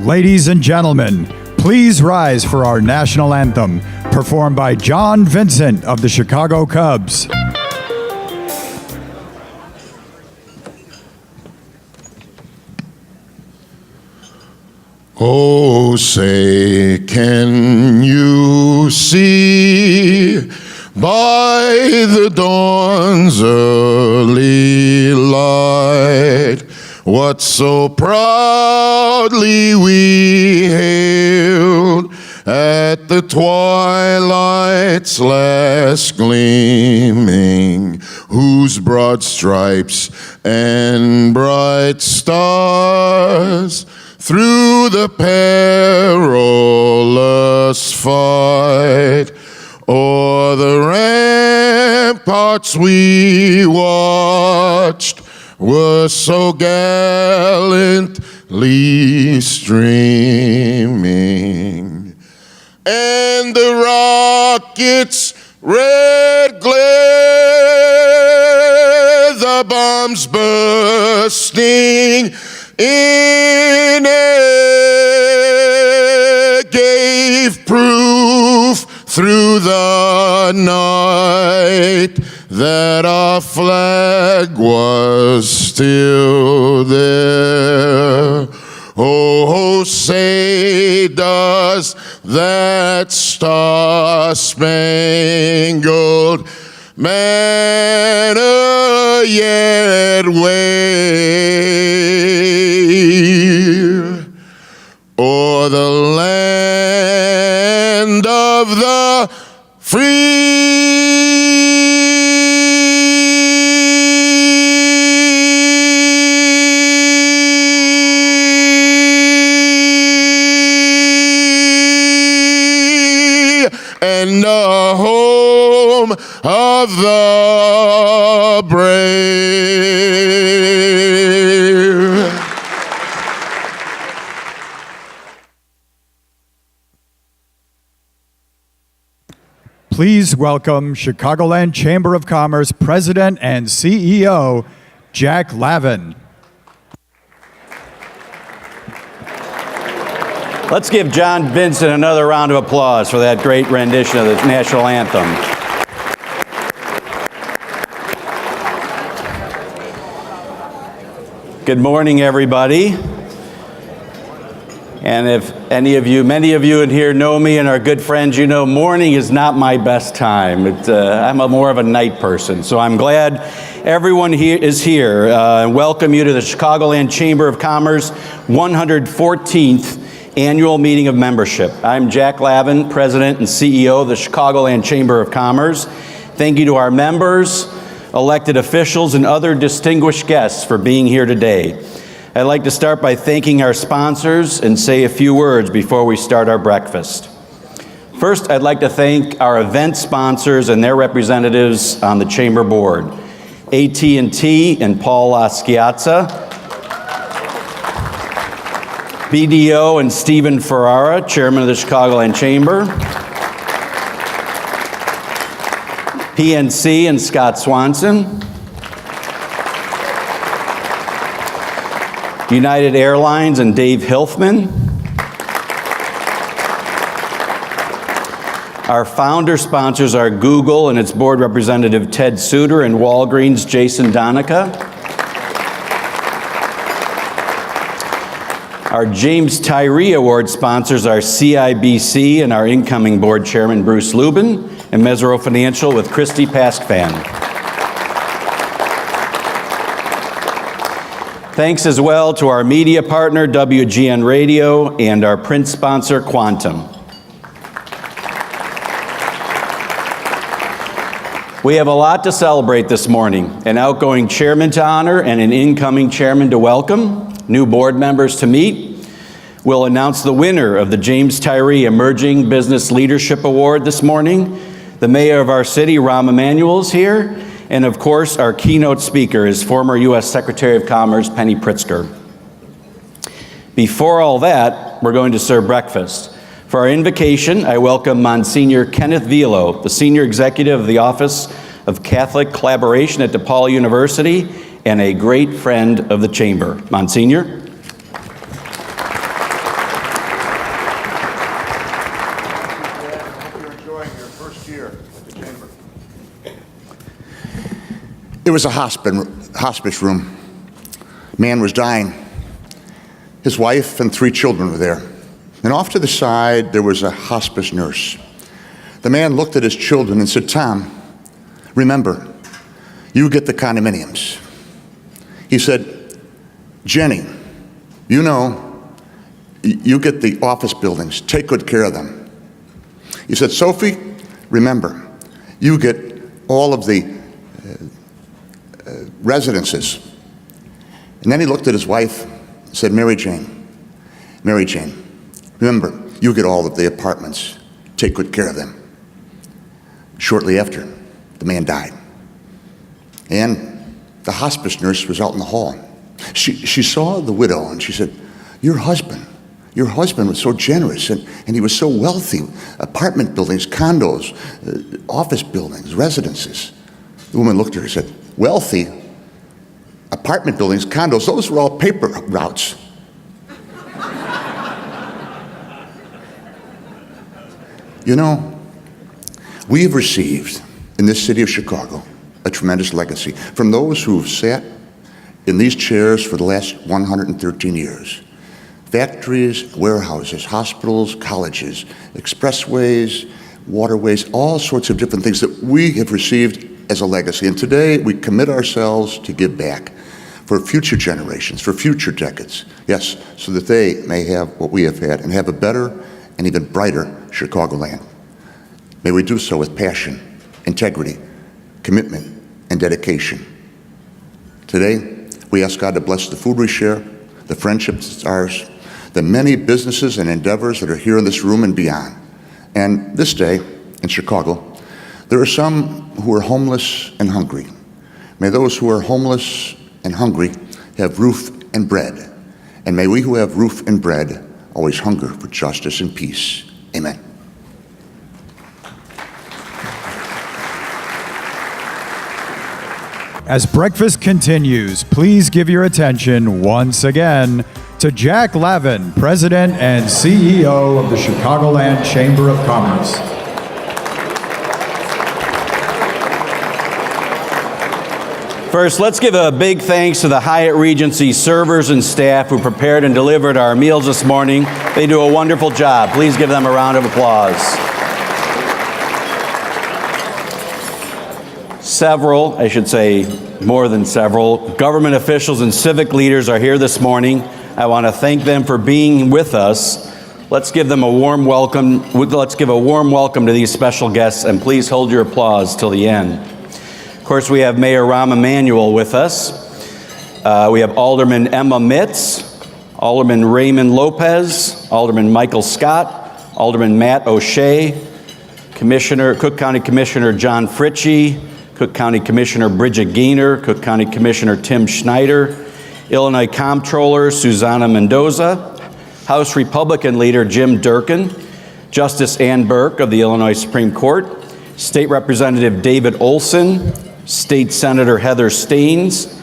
Ladies and gentlemen, please rise for our national anthem, performed by John Vincent of the Chicago Cubs. Oh, say, can you see by the dawn's early light what so proudly we hailed at the twilight's last gleaming, whose broad stripes and bright stars through the perilous fight o'er the ramparts we watched were so gallantly streaming, and the rockets' red glare, the bombs bursting in air, gave proof through the night that our flag was still there. Oh, say does that star-spangled banner yet wave o'er the land of the free? And the home of the brave. Please welcome Chicagoland Chamber of Commerce President and CEO, Jack Lavin. Let's give John Vincent another round of applause for that great rendition of the national anthem. Good morning, everybody. And if many of you in here know me and are good friends, you know morning is not my best time. I'm more of a night person. So I'm glad everyone here is here. Welcome you to the Chicagoland Chamber of Commerce 114th Annual Meeting of Membership. I'm Jack Lavin, President and CEO of the Chicagoland Chamber of Commerce. Thank you to our members, elected officials, and other distinguished guests for being here today. I'd like to start by thanking our sponsors and say a few words before we start our breakfast. First, I'd like to thank our event sponsors and their representatives on the Chamber Board, AT&T and Paul LaSchiazza, BDO and Stephen Ferrara, Chairman of the Chicagoland Chamber, PNC and Scott Swanson, United Airlines and Dave Hilfman, our founder sponsors are Google and its board representative Ted Suter and Walgreens' Jason Donica. Our James Tyree Award sponsors are CIBC and our incoming board chairman, Bruce Lubin, and Mesirow Financial with Kristie Paskvan. Thanks as well to our media partner, WGN Radio, and our print sponsor, Quantum. We have a lot to celebrate this morning: an outgoing chairman to honor and an incoming chairman to welcome, new board members to meet. We'll announce the winner of the James Tyree Emerging Business Leadership Award this morning. The mayor of our city, Rahm Emanuel, is here. And of course, our keynote speaker is former U.S. Secretary of Commerce, Penny Pritzker. Before all that, we're going to serve breakfast. For our invocation, I welcome Monsignor Kenneth Velo, the Senior Executive of the Office of Catholic Collaboration at DePaul University and a great friend of the Chamber. Monsignor. It was a hospice room. Man was dying. His wife and 3 children were there. And off to the side, there was a hospice nurse. The man looked at his children and said, "Tom, remember, you get the condominiums." He said, "Jenny, you know, you get the office buildings. Take good care of them." He said, "Sophie, remember, you get all of the residences." And then he looked at his wife and said, Mary Jane, remember, you get all of the apartments. Take good care of them." Shortly after, the man died. And the hospice nurse was out in the hall. She saw the widow and she said, your husband was so generous and he was so wealthy. Apartment buildings, condos, office buildings, residences. The woman looked at her and said, "Wealthy? Apartment buildings, condos, those were all paper routes." You know, we have received in this city of Chicago a tremendous legacy from those who have sat in these chairs for the last 113 years. Factories, warehouses, hospitals, colleges, expressways, waterways, all sorts of different things that we have received as a legacy. And today we commit ourselves to give back for future generations, for future decades. Yes, so that they may have what we have had and have a better and even brighter Chicagoland. May we do so with passion, integrity, commitment, and dedication. Today, we ask God to bless the food we share, the friendships that's ours, the many businesses and endeavors that are here in this room and beyond. And this day in Chicago, there are some who are homeless and hungry. May those who are homeless and hungry have roof and bread. And may we who have roof and bread always hunger for justice and peace. Amen. As breakfast continues, please give your attention once again to Jack Lavin, President and CEO of the Chicagoland Chamber of Commerce. First, let's give a big thanks to the Hyatt Regency servers and staff who prepared and delivered our meals this morning. They do a wonderful job. Please give them a round of applause. Several, I should say more than several, government officials and civic leaders are here this morning. I want to thank them for being with us. Let's give them a warm welcome. Let's give a warm welcome to these special guests, and please hold your applause till the end. Of course, we have Mayor Rahm Emanuel with us. We have Alderman Emma Mitz, Alderman Raymond Lopez, Alderman Michael Scott, Alderman Matt O'Shea, Cook County Commissioner John Fritchie, Cook County Commissioner Bridget Gainer, Cook County Commissioner Tim Schneider, Illinois Comptroller Susana Mendoza, House Republican Leader Jim Durkin, Justice Ann Burke of the Illinois Supreme Court, State Representative David Olson, State Senator Heather Staines.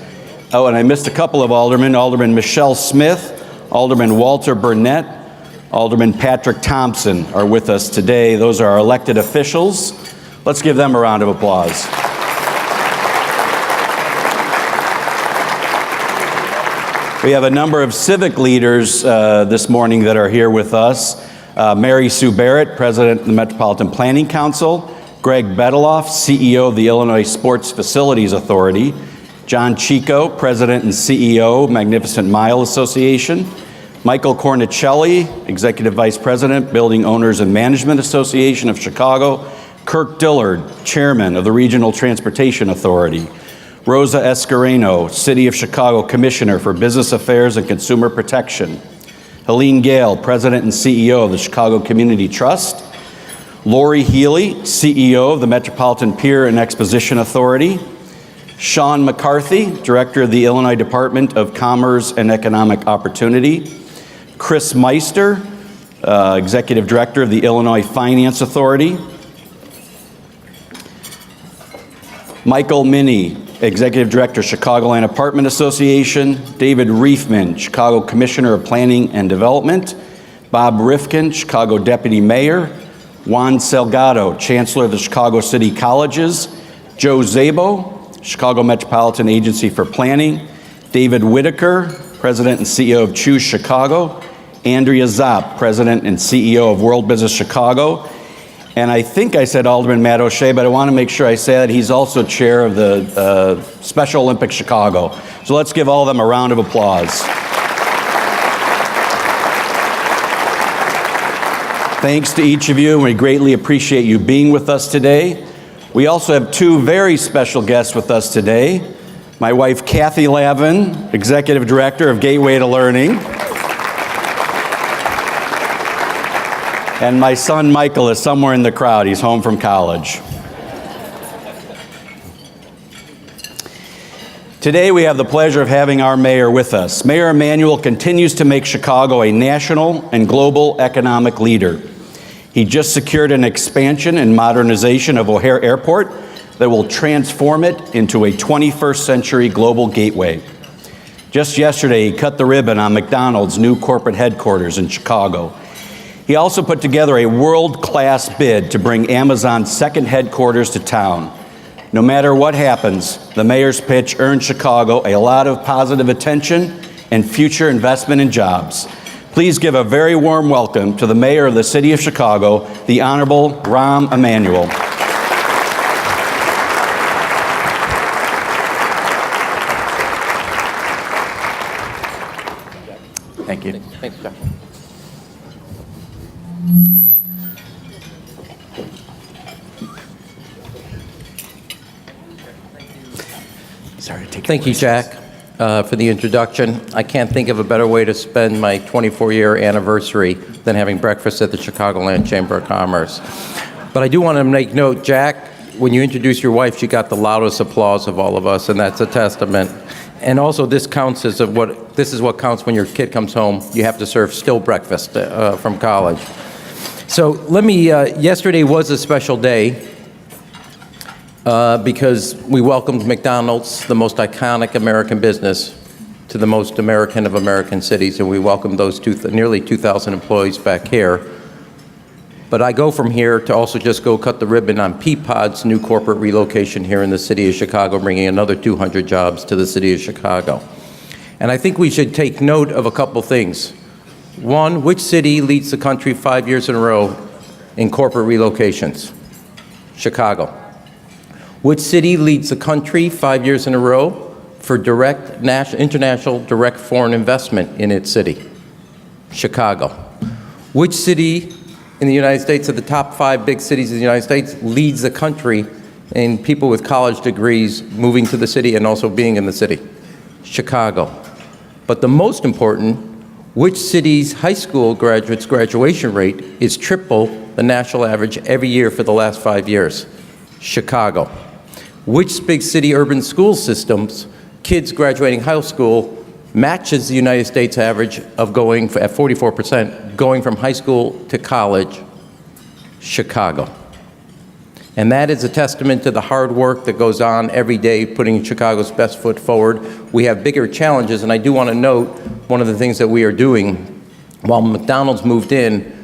Oh, and I missed a couple of aldermen, Alderman Michelle Smith, Alderman Walter Burnett, Alderman Patrick Thompson are with us today. Those are our elected officials. Let's give them a round of applause. We have a number of civic leaders this morning that are here with us. Mary Sue Barrett, President of the Metropolitan Planning Council, Greg Bedeloff, CEO of the Illinois Sports Facilities Authority, John Chico, President and CEO, Magnificent Mile Association, Michael Cornicelli, Executive Vice President, Building Owners and Management Association of Chicago, Kirk Dillard, Chairman of the Regional Transportation Authority, Rosa Escareno, City of Chicago Commissioner for Business Affairs and Consumer Protection, Helene Gale, President and CEO of the Chicago Community Trust, Lori Healy, CEO of the Metropolitan Pier and Exposition Authority, Sean McCarthy, Director of the Illinois Department of Commerce and Economic Opportunity, Chris Meister, Executive Director of the Illinois Finance Authority, Michael Minnie, Executive Director, Chicagoland Apartment Association, David Riefman, Chicago Commissioner of Planning and Development, Bob Rifkin, Chicago Deputy Mayor, Juan Salgado, Chancellor of the Chicago City Colleges, Joe Szabo, Chicago Metropolitan Agency for Planning, David Whitaker, President and CEO of Choose Chicago, Andrea Zopp, President and CEO of World Business Chicago, and I think I said Alderman Matt O'Shea, but I want to make sure I say that he's also chair of the Special Olympics Chicago. So let's give all of them a round of applause. Thanks to each of you, and we greatly appreciate you being with us today. We also have two very special guests with us today. My wife, Kathy Lavin, Executive Director of Gateway to Learning. And my son, Michael, is somewhere in the crowd. He's home from college. Today, we have the pleasure of having our mayor with us. Mayor Emanuel continues to make Chicago a national and global economic leader. He just secured an expansion and modernization of O'Hare Airport that will transform it into a 21st century global gateway. Just yesterday, he cut the ribbon on McDonald's new corporate headquarters in Chicago. He also put together a world-class bid to bring Amazon's second headquarters to town. No matter what happens, the mayor's pitch earned Chicago a lot of positive attention and future investment in jobs. Please give a very warm welcome to the mayor of the city of Chicago, the Honorable Rahm Emanuel. Thank you. Thanks, Jeff. Thank you, Jack, for the introduction. I can't think of a better way to spend my 24-year anniversary than having breakfast at the Chicagoland Chamber of Commerce. But I do want to make note, Jack, when you introduced your wife, she got the loudest applause of all of us, and that's a testament. And also, this is what counts when your kid comes home. You have to serve still breakfast from college. So yesterday was a special day. Because we welcomed McDonald's, the most iconic American business, to the most American of American cities, and we welcomed those nearly 2,000 employees back here. But I go from here to also just go cut the ribbon on Peapod's new corporate relocation here in the city of Chicago, bringing another 200 jobs to the city of Chicago. And I think we should take note of a couple things. One, which city leads the country 5 years in a row in corporate relocations? Chicago. Which city leads the country 5 years in a row for international direct foreign investment in its city? Chicago. Which city in the United States, of the top 5 big cities in the United States, leads the country in people with college degrees moving to the city and also being in the city? Chicago. But the most important, which city's high school graduates' graduation rate is triple the national average every year for the last 5 years? Chicago. Which big city urban school systems, kids graduating high school, matches the United States average of going at 44%, going from high school to college? Chicago. And that is a testament to the hard work that goes on every day, putting Chicago's best foot forward. We have bigger challenges, and I do want to note one of the things that we are doing. While McDonald's moved in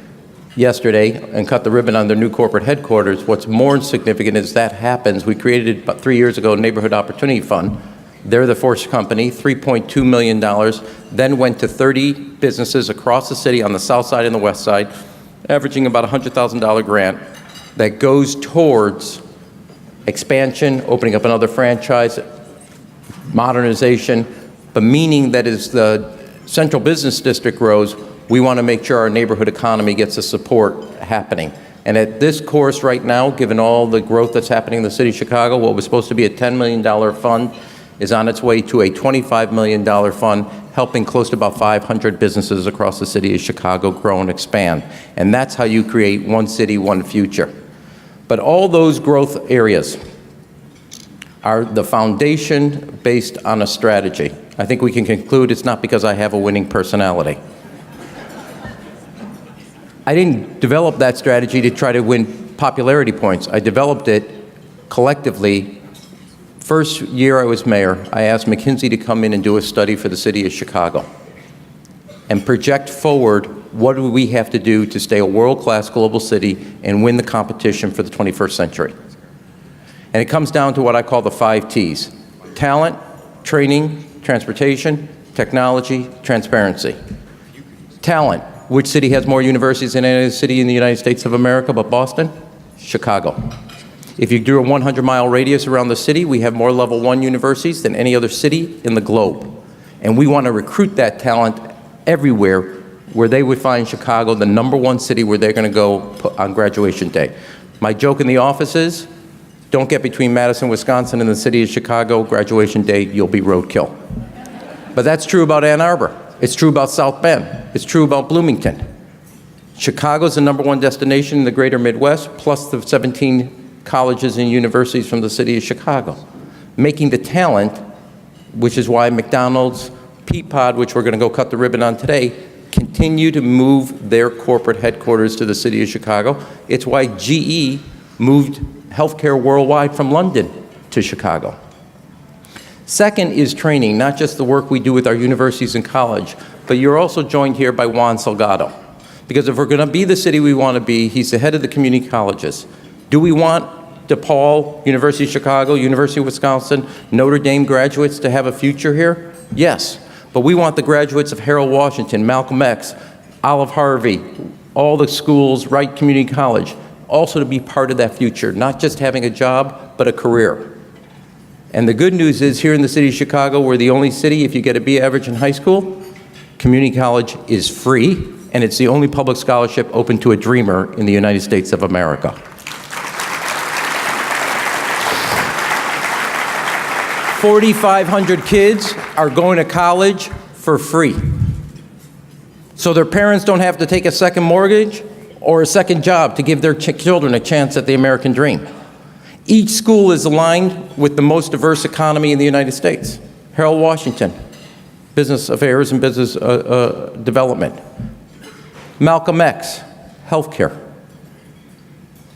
yesterday and cut the ribbon on their new corporate headquarters, what's more significant is that happens. We created about 3 years ago a Neighborhood Opportunity Fund. They're the first company, $3.2 million, then went to 30 businesses across the city on the south side and the west side, averaging about a $100,000 grant that goes towards expansion, opening up another franchise, modernization, but meaning that as the central business district grows, we want to make sure our neighborhood economy gets the support happening. And at this course right now, given all the growth that's happening in the city of Chicago, what was supposed to be a $10 million fund is on its way to a $25 million fund, helping close to about 500 businesses across the city of Chicago grow and expand. And that's how you create one city, one future. But all those growth areas are the foundation based on a strategy. I think we can conclude it's not because I have a winning personality. I didn't develop that strategy to try to win popularity points. I developed it collectively. First year I was mayor, I asked McKinsey to come in and do a study for the city of Chicago and project forward what do we have to do to stay a world-class global city and win the competition for the 21st century. And it comes down to what I call the 5 T's: talent, training, transportation, technology, transparency. Talent. Which city has more universities than any city in the United States of America but Boston? Chicago. If you do a 100-mile radius around the city, we have more level 1 universities than any other city in the globe. And we want to recruit that talent everywhere where they would find Chicago the #1 city where they're going to go on graduation day. My joke in the office is, don't get between Madison, Wisconsin and the city of Chicago, graduation day, you'll be roadkill. But that's true about Ann Arbor. It's true about South Bend. It's true about Bloomington. Chicago's the #1 destination in the greater Midwest, plus the 17 colleges and universities from the city of Chicago. Making the talent, which is why McDonald's, Peapod, which we're going to go cut the ribbon on today, continue to move their corporate headquarters to the city of Chicago. It's why GE moved healthcare worldwide from London to Chicago. Second is training, not just the work we do with our universities and college, but you're also joined here by Juan Salgado. Because if we're going to be the city we want to be, he's the head of the community colleges. Do we want DePaul, University of Chicago, University of Wisconsin, Notre Dame graduates to have a future here? Yes. But we want the graduates of Harold Washington, Malcolm X, Olive Harvey, all the schools, Wright Community College, also to be part of that future, not just having a job, but a career. And the good news is, here in the city of Chicago, we're the only city, if you get a B average in high school, community college is free, and it's the only public scholarship open to a dreamer in the United States of America. 4,500 kids are going to college for free. So their parents don't have to take a second mortgage or a second job to give their children a chance at the American dream. Each school is aligned with the most diverse economy in the United States. Harold Washington, business affairs and business development. Malcolm X, healthcare.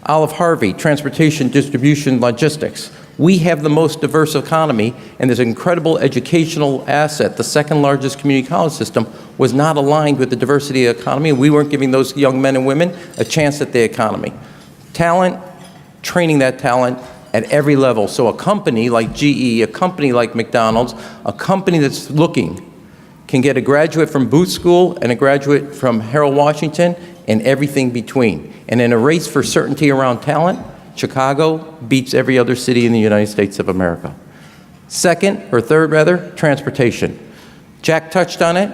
Olive Harvey, transportation, distribution, logistics. We have the most diverse economy, and this incredible educational asset, the second largest community college system, was not aligned with the diversity of the economy, and we weren't giving those young men and women a chance at the economy. Talent, training that talent at every level. So a company like GE, a company like McDonald's, a company that's looking can get a graduate from Booth School and a graduate from Harold Washington and everything between. And in a race for certainty around talent, Chicago beats every other city in the United States of America. Third, transportation. Jack touched on it.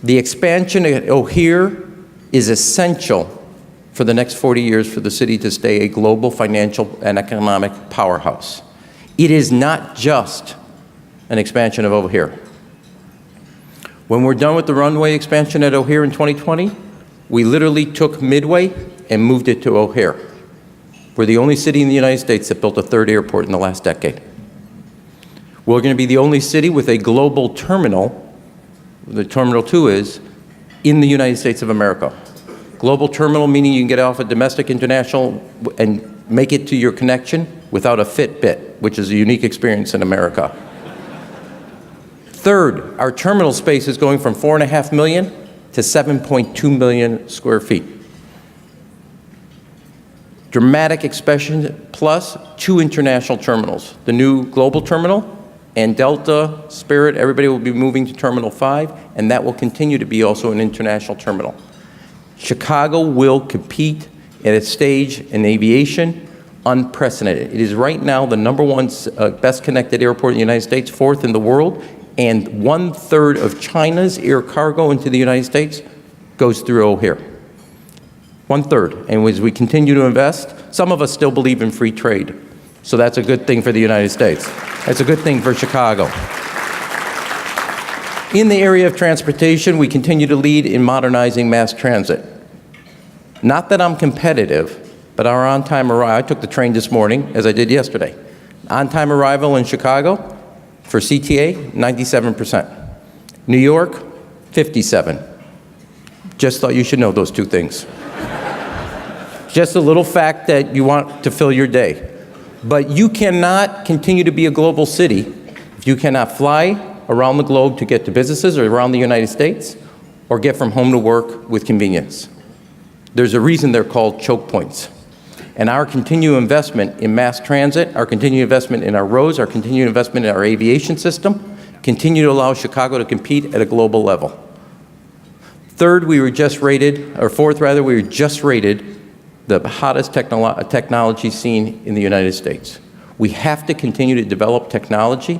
The expansion at O'Hare is essential for the next 40 years for the city to stay a global financial and economic powerhouse. It is not just an expansion of O'Hare. When we're done with the runway expansion at O'Hare in 2020, we literally took Midway and moved it to O'Hare. We're the only city in the United States that built a third airport in the last decade. We're going to be the only city with a global terminal, the Terminal 2 is, in the United States of America. Global terminal meaning you can get off a domestic, international, and make it to your connection without a Fitbit, which is a unique experience in America. Third, our terminal space is going from 4.5 million to 7.2 million square feet. Dramatic expansion, plus 2 international terminals. The new global terminal and Delta, Spirit, everybody will be moving to Terminal 5, and that will continue to be also an international terminal. Chicago will compete at a stage in aviation unprecedented. It is right now the #1 best connected airport in the United States, 4th in the world, and 1/3 of China's air cargo into the United States goes through O'Hare. 1/3. And as we continue to invest, some of us still believe in free trade. So that's a good thing for the United States. That's a good thing for Chicago. In the area of transportation, we continue to lead in modernizing mass transit. Not that I'm competitive, but our on-time arrival, I took the train this morning, as I did yesterday. On-time arrival in Chicago, for CTA, 97%. New York, 57. Just thought you should know those 2 things. Just a little fact that you want to fill your day. But you cannot continue to be a global city if you cannot fly around the globe to get to businesses or around the United States or get from home to work with convenience. There's a reason they're called choke points. And our continued investment in mass transit, our continued investment in our roads, our continued investment in our aviation system, continue to allow Chicago to compete at a global level. Fourth, we were just rated the hottest technology scene in the United States. We have to continue to develop technology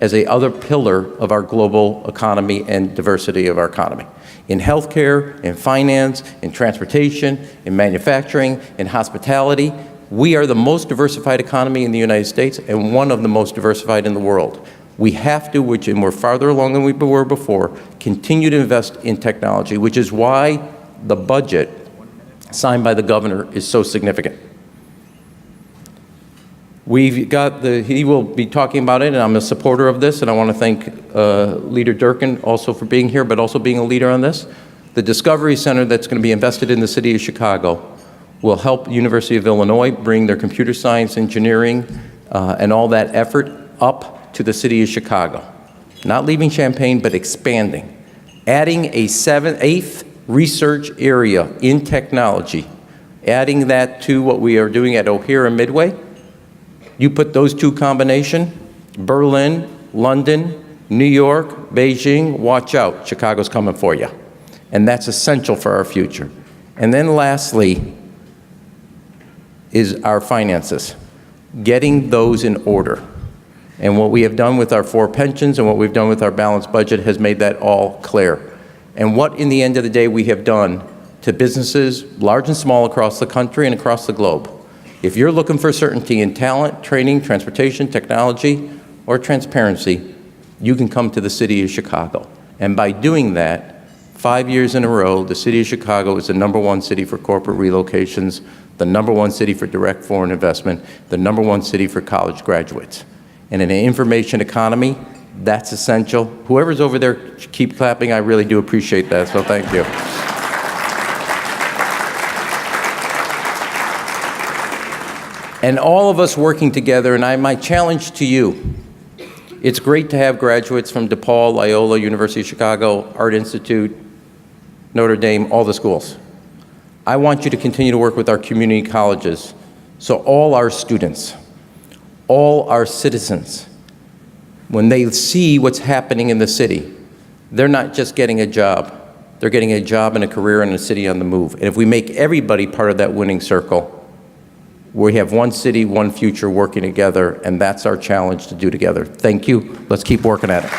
as a other pillar of our global economy and diversity of our economy. In healthcare, in finance, in transportation, in manufacturing, in hospitality, we are the most diversified economy in the United States and one of the most diversified in the world. We have to, and we're farther along than we were before, continue to invest in technology, which is why the budget signed by the governor is so significant. He will be talking about it, and I'm a supporter of this, and I want to thank Leader Durkin also for being here, but also being a leader on this. The Discovery Center that's going to be invested in the city of Chicago will help the University of Illinois bring their computer science, engineering, and all that effort up to the city of Chicago. Not leaving Champaign, but expanding. Adding a eighth research area in technology, adding that to what we are doing at O'Hare and Midway. You put those two combination, Berlin, London, New York, Beijing, watch out, Chicago's coming for you. And that's essential for our future. And then lastly is our finances, getting those in order. And what we have done with our 4 pensions and what we've done with our balanced budget has made that all clear. And what, in the end of the day, we have done to businesses, large and small, across the country and across the globe. If you're looking for certainty in talent, training, transportation, technology, or transparency, you can come to the city of Chicago. And by doing that, 5 years in a row, the city of Chicago is the #1 city for corporate relocations, the #1 city for direct foreign investment, the #1 city for college graduates. And in an information economy, that's essential. Whoever's over there, keep clapping. I really do appreciate that, so thank you. And all of us working together, and my challenge to you, it's great to have graduates from DePaul, Loyola, University of Chicago, Art Institute, Notre Dame, all the schools. I want you to continue to work with our community colleges, so all our students, all our citizens, when they see what's happening in the city, they're not just getting a job, they're getting a job and a career in a city on the move. And if we make everybody part of that winning circle, we have one city, one future working together, and that's our challenge to do together. Thank you. Let's keep working at it.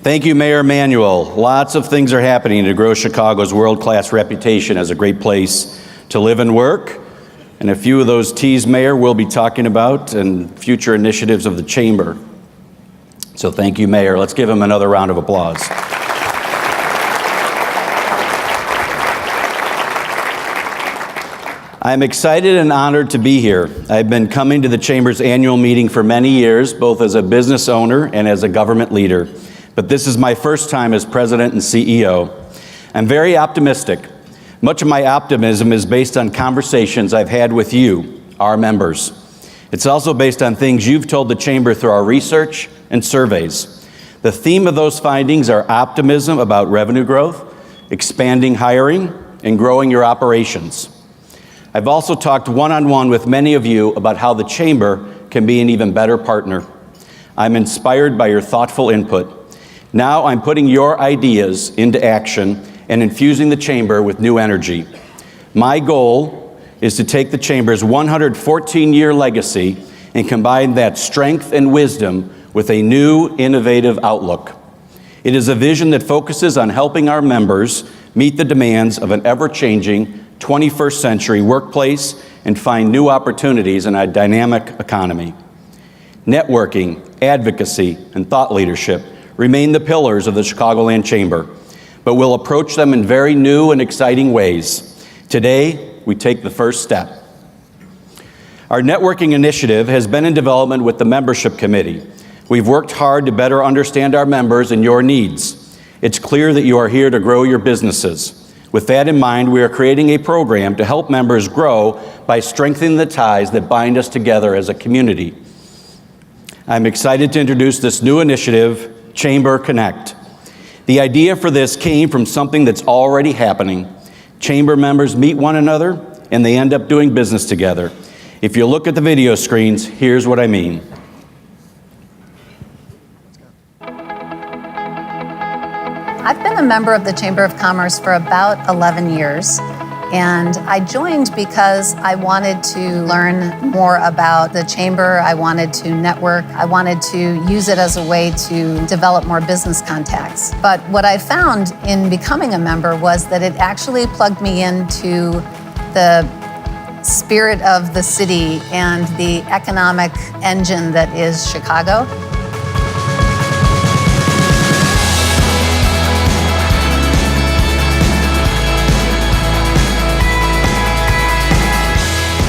Thank you, Mayor Emanuel. Lots of things are happening to grow Chicago's world-class reputation as a great place to live and work. And a few of those T's, Mayor, we'll be talking about and future initiatives of the Chamber. So thank you, Mayor. Let's give him another round of applause. I'm excited and honored to be here. I've been coming to the Chamber's annual meeting for many years, both as a business owner and as a government leader. But this is my first time as president and CEO. I'm very optimistic. Much of my optimism is based on conversations I've had with you, our members. It's also based on things you've told the Chamber through our research and surveys. The theme of those findings are optimism about revenue growth, expanding hiring, and growing your operations. I've also talked one-on-one with many of you about how the Chamber can be an even better partner. I'm inspired by your thoughtful input. Now I'm putting your ideas into action and infusing the Chamber with new energy. My goal is to take the Chamber's 114-year legacy and combine that strength and wisdom with a new, innovative outlook. It is a vision that focuses on helping our members meet the demands of an ever-changing 21st century workplace and find new opportunities in a dynamic economy. Networking, advocacy, and thought leadership remain the pillars of the Chicagoland Chamber, but we'll approach them in very new and exciting ways. Today, we take the first step. Our networking initiative has been in development with the membership committee. We've worked hard to better understand our members and your needs. It's clear that you are here to grow your businesses. With that in mind, we are creating a program to help members grow by strengthening the ties that bind us together as a community. I'm excited to introduce this new initiative, Chamber Connect. The idea for this came from something that's already happening. Chamber members meet one another and they end up doing business together. If you look at the video screens, here's what I mean. I've been a member of the Chamber of Commerce for about 11 years, and I joined because I wanted to learn more about the Chamber. I wanted to network. I wanted to use it as a way to develop more business contacts. But what I found in becoming a member was that it actually plugged me into the spirit of the city and the economic engine that is Chicago.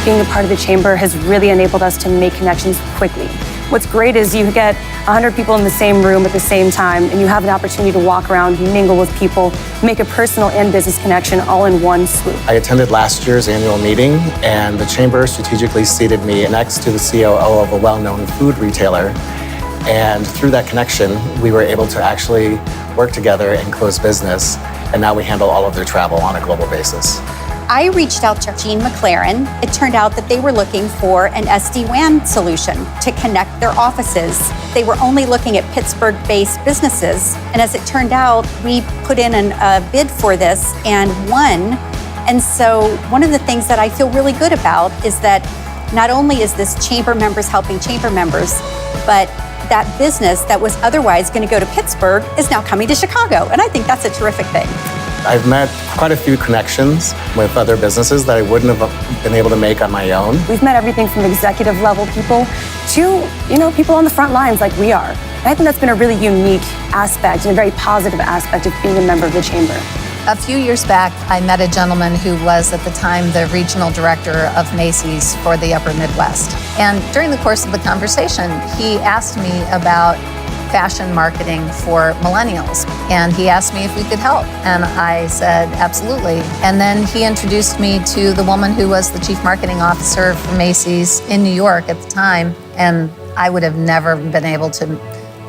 Being a part of the Chamber has really enabled us to make connections quickly. What's great is you get 100 people in the same room at the same time, and you have an opportunity to walk around, mingle with people, make a personal and business connection all in one swoop. I attended last year's annual meeting, and the Chamber strategically seated me next to the COO of a well-known food retailer. And through that connection, we were able to actually work together and close business, and now we handle all of their travel on a global basis. I reached out to Jean McLaren. It turned out that they were looking for an SD-WAN solution to connect their offices. They were only looking at Pittsburgh-based businesses. And as it turned out, we put in a bid for this and won. And so one of the things that I feel really good about is that not only is this chamber members helping chamber members, but that business that was otherwise going to go to Pittsburgh is now coming to Chicago. And I think that's a terrific thing. I've met quite a few connections with other businesses that I wouldn't have been able to make on my own. We've met everything from executive level people to, people on the front lines like we are. And I think that's been a really unique aspect and a very positive aspect of being a member of the Chamber. A few years back, I met a gentleman who was at the time the regional director of Macy's for the Upper Midwest. And during the course of the conversation, he asked me about fashion marketing for millennials. And he asked me if we could help. And I said, absolutely. And then he introduced me to the woman who was the chief marketing officer for Macy's in New York at the time. And I would have never been able to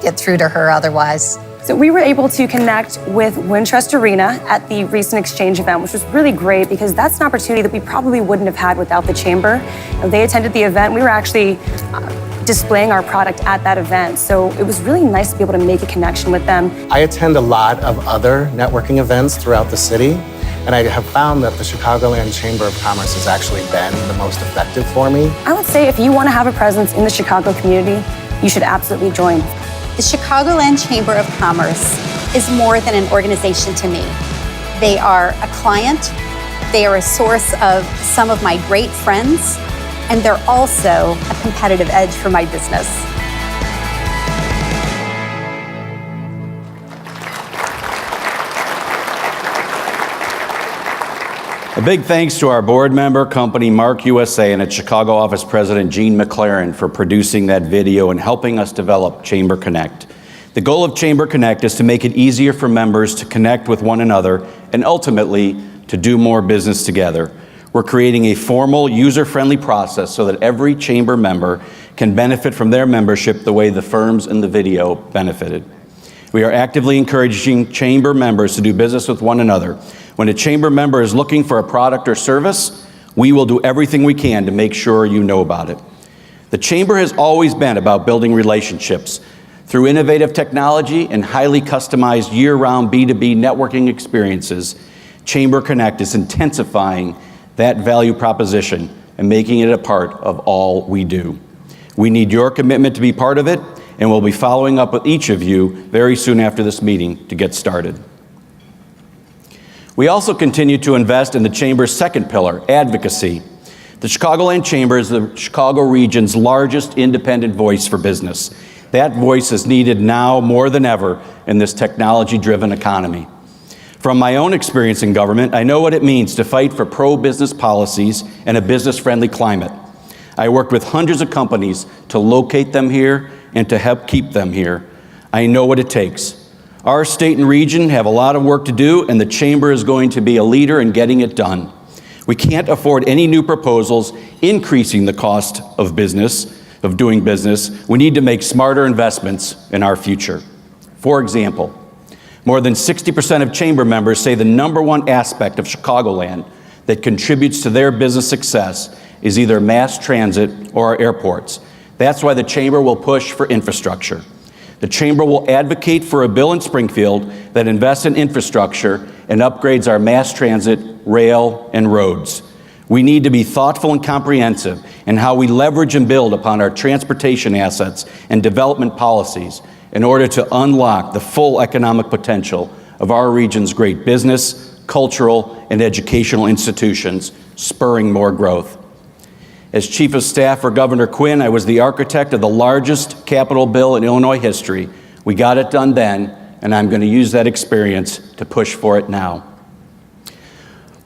get through to her otherwise. So we were able to connect with Wintrust Arena at the recent exchange event, which was really great because that's an opportunity that we probably wouldn't have had without the Chamber. They attended the event. We were actually displaying our product at that event. So it was really nice to be able to make a connection with them. I attend a lot of other networking events throughout the city, and I have found that the Chicagoland Chamber of Commerce has actually been the most effective for me. I would say if you want to have a presence in the Chicago community, you should absolutely join. The Chicagoland Chamber of Commerce is more than an organization to me. They are a client, they are a source of some of my great friends, and they're also a competitive edge for my business. A big thanks to our board member company, Mark USA, and its Chicago office president, Jean McLaren, for producing that video and helping us develop Chamber Connect. The goal of Chamber Connect is to make it easier for members to connect with one another and ultimately to do more business together. We're creating a formal, user-friendly process so that every chamber member can benefit from their membership the way the firms in the video benefited. We are actively encouraging chamber members to do business with one another. When a chamber member is looking for a product or service, we will do everything we can to make sure you know about it. The chamber has always been about building relationships. Through innovative technology and highly customized year-round B2B networking experiences, Chamber Connect is intensifying that value proposition and making it a part of all we do. We need your commitment to be part of it, and we'll be following up with each of you very soon after this meeting to get started. We also continue to invest in the Chamber's second pillar, advocacy. The Chicagoland Chamber is the Chicago region's largest independent voice for business. That voice is needed now more than ever in this technology-driven economy. From my own experience in government, I know what it means to fight for pro-business policies and a business-friendly climate. I worked with hundreds of companies to locate them here and to help keep them here. I know what it takes. Our state and region have a lot of work to do, and the Chamber is going to be a leader in getting it done. We can't afford any new proposals increasing the cost of doing business. We need to make smarter investments in our future. For example, more than 60% of Chamber members say the number one aspect of Chicagoland that contributes to their business success is either mass transit or our airports. That's why the Chamber will push for infrastructure. The Chamber will advocate for a bill in Springfield that invests in infrastructure and upgrades our mass transit, rail, and roads. We need to be thoughtful and comprehensive in how we leverage and build upon our transportation assets and development policies in order to unlock the full economic potential of our region's great business, cultural, and educational institutions, spurring more growth. As Chief of Staff for Governor Quinn, I was the architect of the largest capital bill in Illinois history. We got it done then, and I'm going to use that experience to push for it now.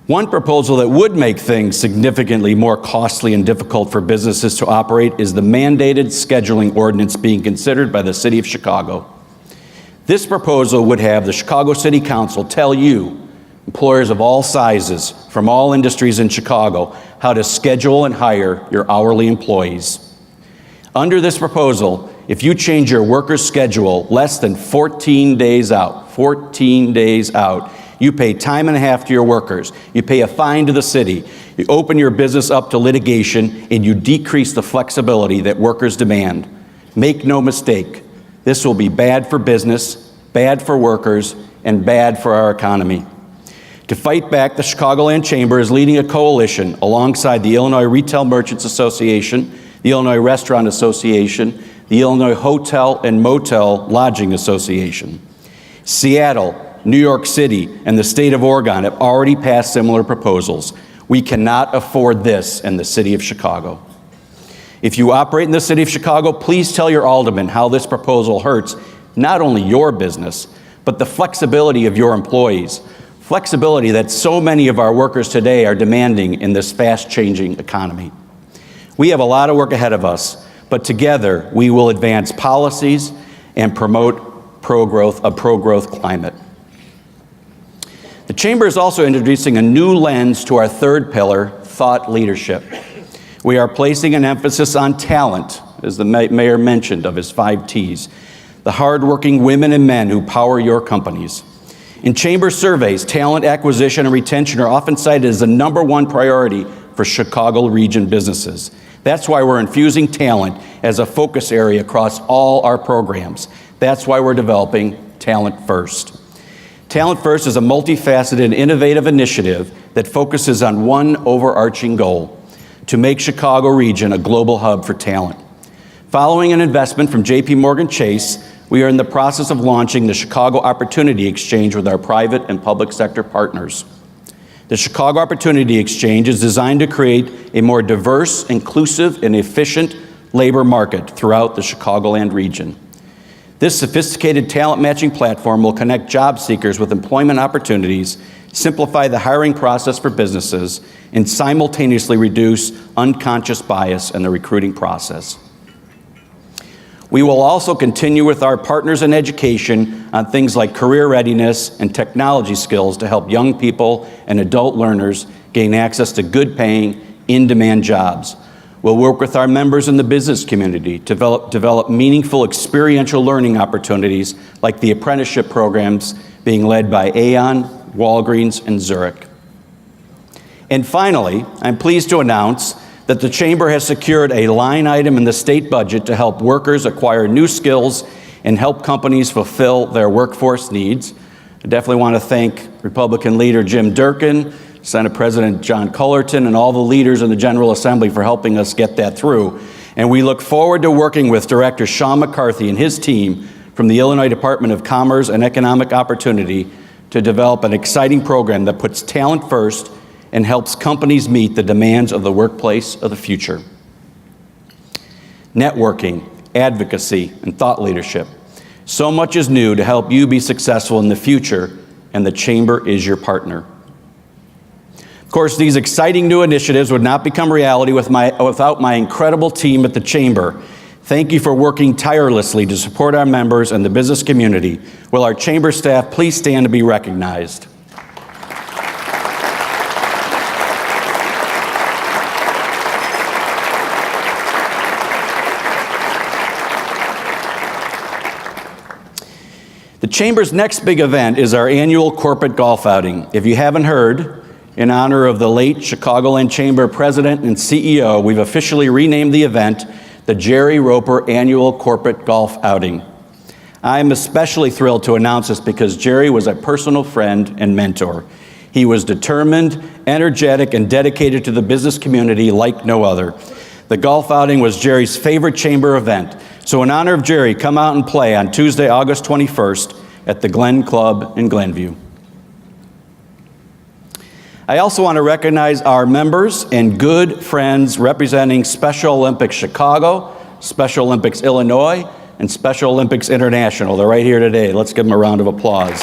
One proposal that would make things significantly more costly and difficult for businesses to operate is the mandated scheduling ordinance being considered by the City of Chicago. This proposal would have the Chicago City Council tell you, employers of all sizes from all industries in Chicago, how to schedule and hire your hourly employees. Under this proposal, if you change your worker's schedule less than 14 days out, you pay time and a half to your workers, you pay a fine to the city, you open your business up to litigation, and you decrease the flexibility that workers demand. Make no mistake, this will be bad for business, bad for workers, and bad for our economy. To fight back, the Chicagoland Chamber is leading a coalition alongside the Illinois Retail Merchants Association, the Illinois Restaurant Association, the Illinois Hotel and Motel Lodging Association. Seattle, New York City, and the state of Oregon have already passed similar proposals. We cannot afford this in the city of Chicago. If you operate in the city of Chicago, please tell your alderman how this proposal hurts not only your business, but the flexibility of your employees. Flexibility that so many of our workers today are demanding in this fast-changing economy. We have a lot of work ahead of us, but together we will advance policies and promote a pro-growth climate. The Chamber is also introducing a new lens to our third pillar, thought leadership. We are placing an emphasis on talent, as the mayor mentioned of his 5 T's, the hardworking women and men who power your companies. In Chamber surveys, talent acquisition and retention are often cited as the #1 priority for Chicago region businesses. That's why we're infusing talent as a focus area across all our programs. That's why we're developing Talent First. Talent First is a multifaceted and innovative initiative that focuses on one overarching goal: to make Chicago region a global hub for talent. Following an investment from J.P. Morgan Chase, we are in the process of launching the Chicago Opportunity Exchange with our private and public sector partners. The Chicago Opportunity Exchange is designed to create a more diverse, inclusive, and efficient labor market throughout the Chicagoland region. This sophisticated talent matching platform will connect job seekers with employment opportunities, simplify the hiring process for businesses, and simultaneously reduce unconscious bias in the recruiting process. We will also continue with our partners in education on things like career readiness and technology skills to help young people and adult learners gain access to good-paying, in-demand jobs. We'll work with our members in the business community to develop meaningful experiential learning opportunities like the apprenticeship programs being led by Aon, Walgreens, and Zurich. And finally, I'm pleased to announce that the Chamber has secured a line item in the state budget to help workers acquire new skills and help companies fulfill their workforce needs. I definitely want to thank Republican leader Jim Durkin, Senate President John Cullerton, and all the leaders in the General Assembly for helping us get that through. And we look forward to working with Director Sean McCarthy and his team from the Illinois Department of Commerce and Economic Opportunity to develop an exciting program that puts talent first and helps companies meet the demands of the workplace of the future. Networking, advocacy, and thought leadership. So much is new to help you be successful in the future, and the Chamber is your partner. Of course, these exciting new initiatives would not become reality without my incredible team at the Chamber. Thank you for working tirelessly to support our members and the business community. Will our chamber staff please stand to be recognized? The Chamber's next big event is our annual corporate golf outing. If you haven't heard, in honor of the late Chicagoland Chamber President and CEO, we've officially renamed the event the Jerry Roper Annual Corporate Golf Outing. I am especially thrilled to announce this because Jerry was a personal friend and mentor. He was determined, energetic, and dedicated to the business community like no other. The golf outing was Jerry's favorite chamber event. So in honor of Jerry, come out and play on Tuesday, August 21st at the Glen Club in Glenview. I also want to recognize our members and good friends representing Special Olympics Chicago, Special Olympics Illinois, and Special Olympics International. They're right here today. Let's give them a round of applause.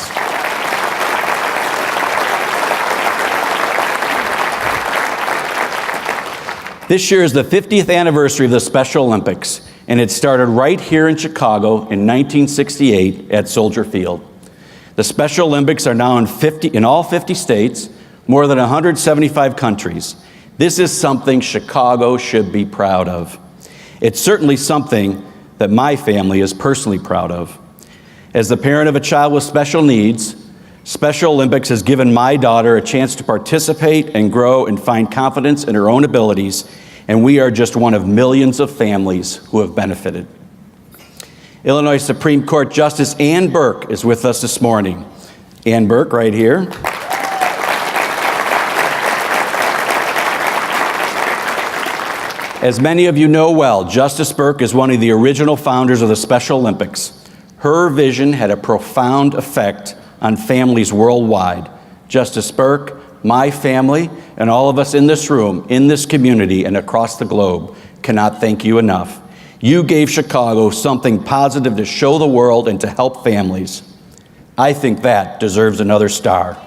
This year is the 50th anniversary of the Special Olympics, and it started right here in Chicago in 1968 at Soldier Field. The Special Olympics are now in all 50 states, more than 175 countries. This is something Chicago should be proud of. It's certainly something that my family is personally proud of. As the parent of a child with special needs, Special Olympics has given my daughter a chance to participate and grow and find confidence in her own abilities, and we are just one of millions of families who have benefited. Illinois Supreme Court Justice Ann Burke is with us this morning. Ann Burke, right here. As many of you know well, Justice Burke is one of the original founders of the Special Olympics. Her vision had a profound effect on families worldwide. Justice Burke, my family, and all of us in this room, in this community, and across the globe cannot thank you enough. You gave Chicago something positive to show the world and to help families. I think that deserves another star.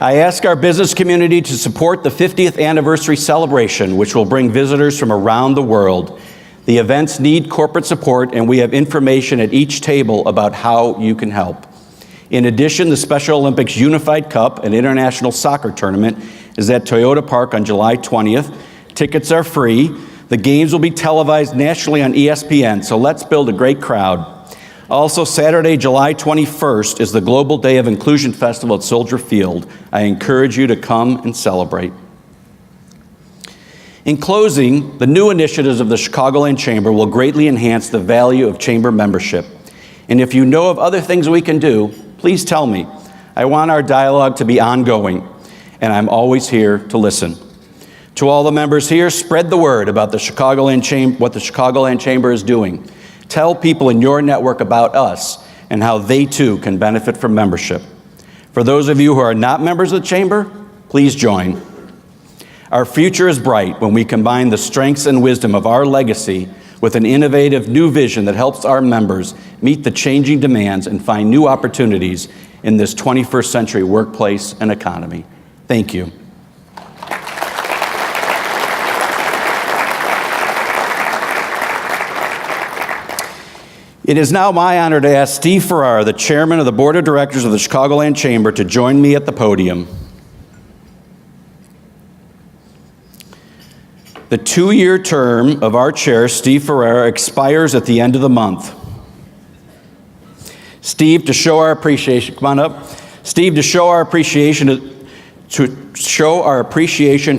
I ask our business community to support the 50th anniversary celebration, which will bring visitors from around the world. The events need corporate support, and we have information at each table about how you can help. In addition, the Special Olympics Unified Cup, an international soccer tournament, is at Toyota Park on July 20th. Tickets are free. The games will be televised nationally on ESPN, so let's build a great crowd. Also, Saturday, July 21st is the Global Day of Inclusion Festival at Soldier Field. I encourage you to come and celebrate. In closing, the new initiatives of the Chicagoland Chamber will greatly enhance the value of chamber membership. And if you know of other things we can do, please tell me. I want our dialogue to be ongoing, and I'm always here to listen. To all the members here, spread the word about the Chicagoland Chamber, what the Chicagoland Chamber is doing. Tell people in your network about us and how they too can benefit from membership. For those of you who are not members of the Chamber, please join. Our future is bright when we combine the strengths and wisdom of our legacy with an innovative new vision that helps our members meet the changing demands and find new opportunities in this 21st century workplace and economy. Thank you. It is now my honor to ask Steve Ferrara, the chairman of the board of directors of the Chicagoland Chamber, to join me at the podium. The 2-year term of our chair, Steve Ferrara, expires at the end of the month. Steve, to show our appreciation, come on up. Steve, to show our appreciation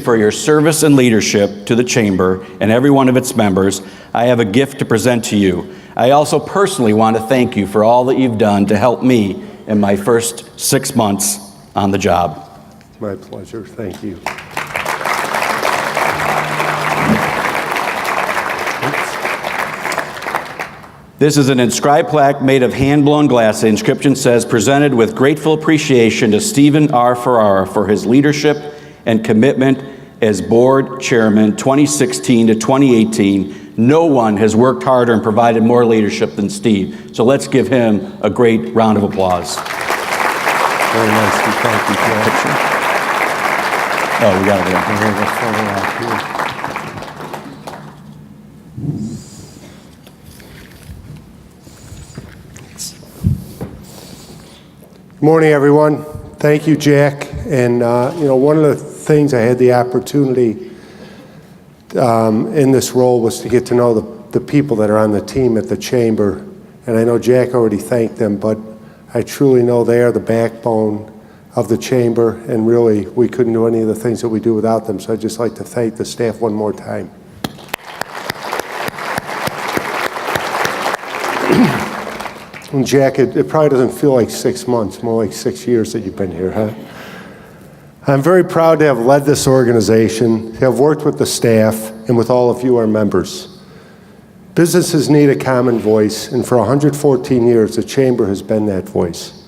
for your service and leadership to the Chamber and every one of its members, I have a gift to present to you. I also personally want to thank you for all that you've done to help me in my first 6 months on the job. My pleasure. Thank you. This is an inscribed plaque made of hand-blown glass. The inscription says, "Presented with grateful appreciation to Stephen R. Ferrara for his leadership and commitment as board chairman 2016 to 2018. No one has worked harder and provided more leadership than Steve." So let's give him a great round of applause. Very nice. Thank you, Joe. Oh, we got it. Good morning, everyone. Thank you, Jack. And, one of the things I had the opportunity in this role was to get to know the people that are on the team at the Chamber. And I know Jack already thanked them, but I truly know they are the backbone of the Chamber, and really, we couldn't do any of the things that we do without them. So I'd just like to thank the staff one more time. And Jack, it probably doesn't feel like 6 months, more like 6 years that you've been here, huh? I'm very proud to have led this organization, to have worked with the staff, and with all of you, our members. Businesses need a common voice, and for 114 years, the Chamber has been that voice.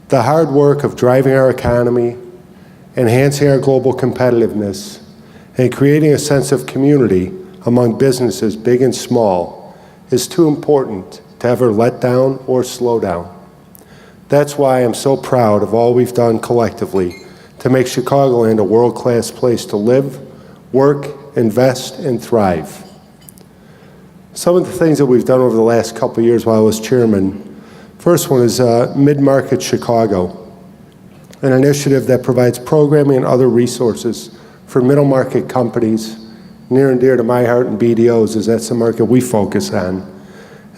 The hard work of driving our economy, enhancing our global competitiveness, and creating a sense of community among businesses, big and small, is too important to ever let down or slow down. That's why I'm so proud of all we've done collectively to make Chicagoland a world-class place to live, work, invest, and thrive. Some of the things that we've done over the last couple of years while I was chairman, first one is Mid-Market Chicago, an initiative that provides programming and other resources for middle market companies, near and dear to my heart and BDO's, as that's the market we focus on.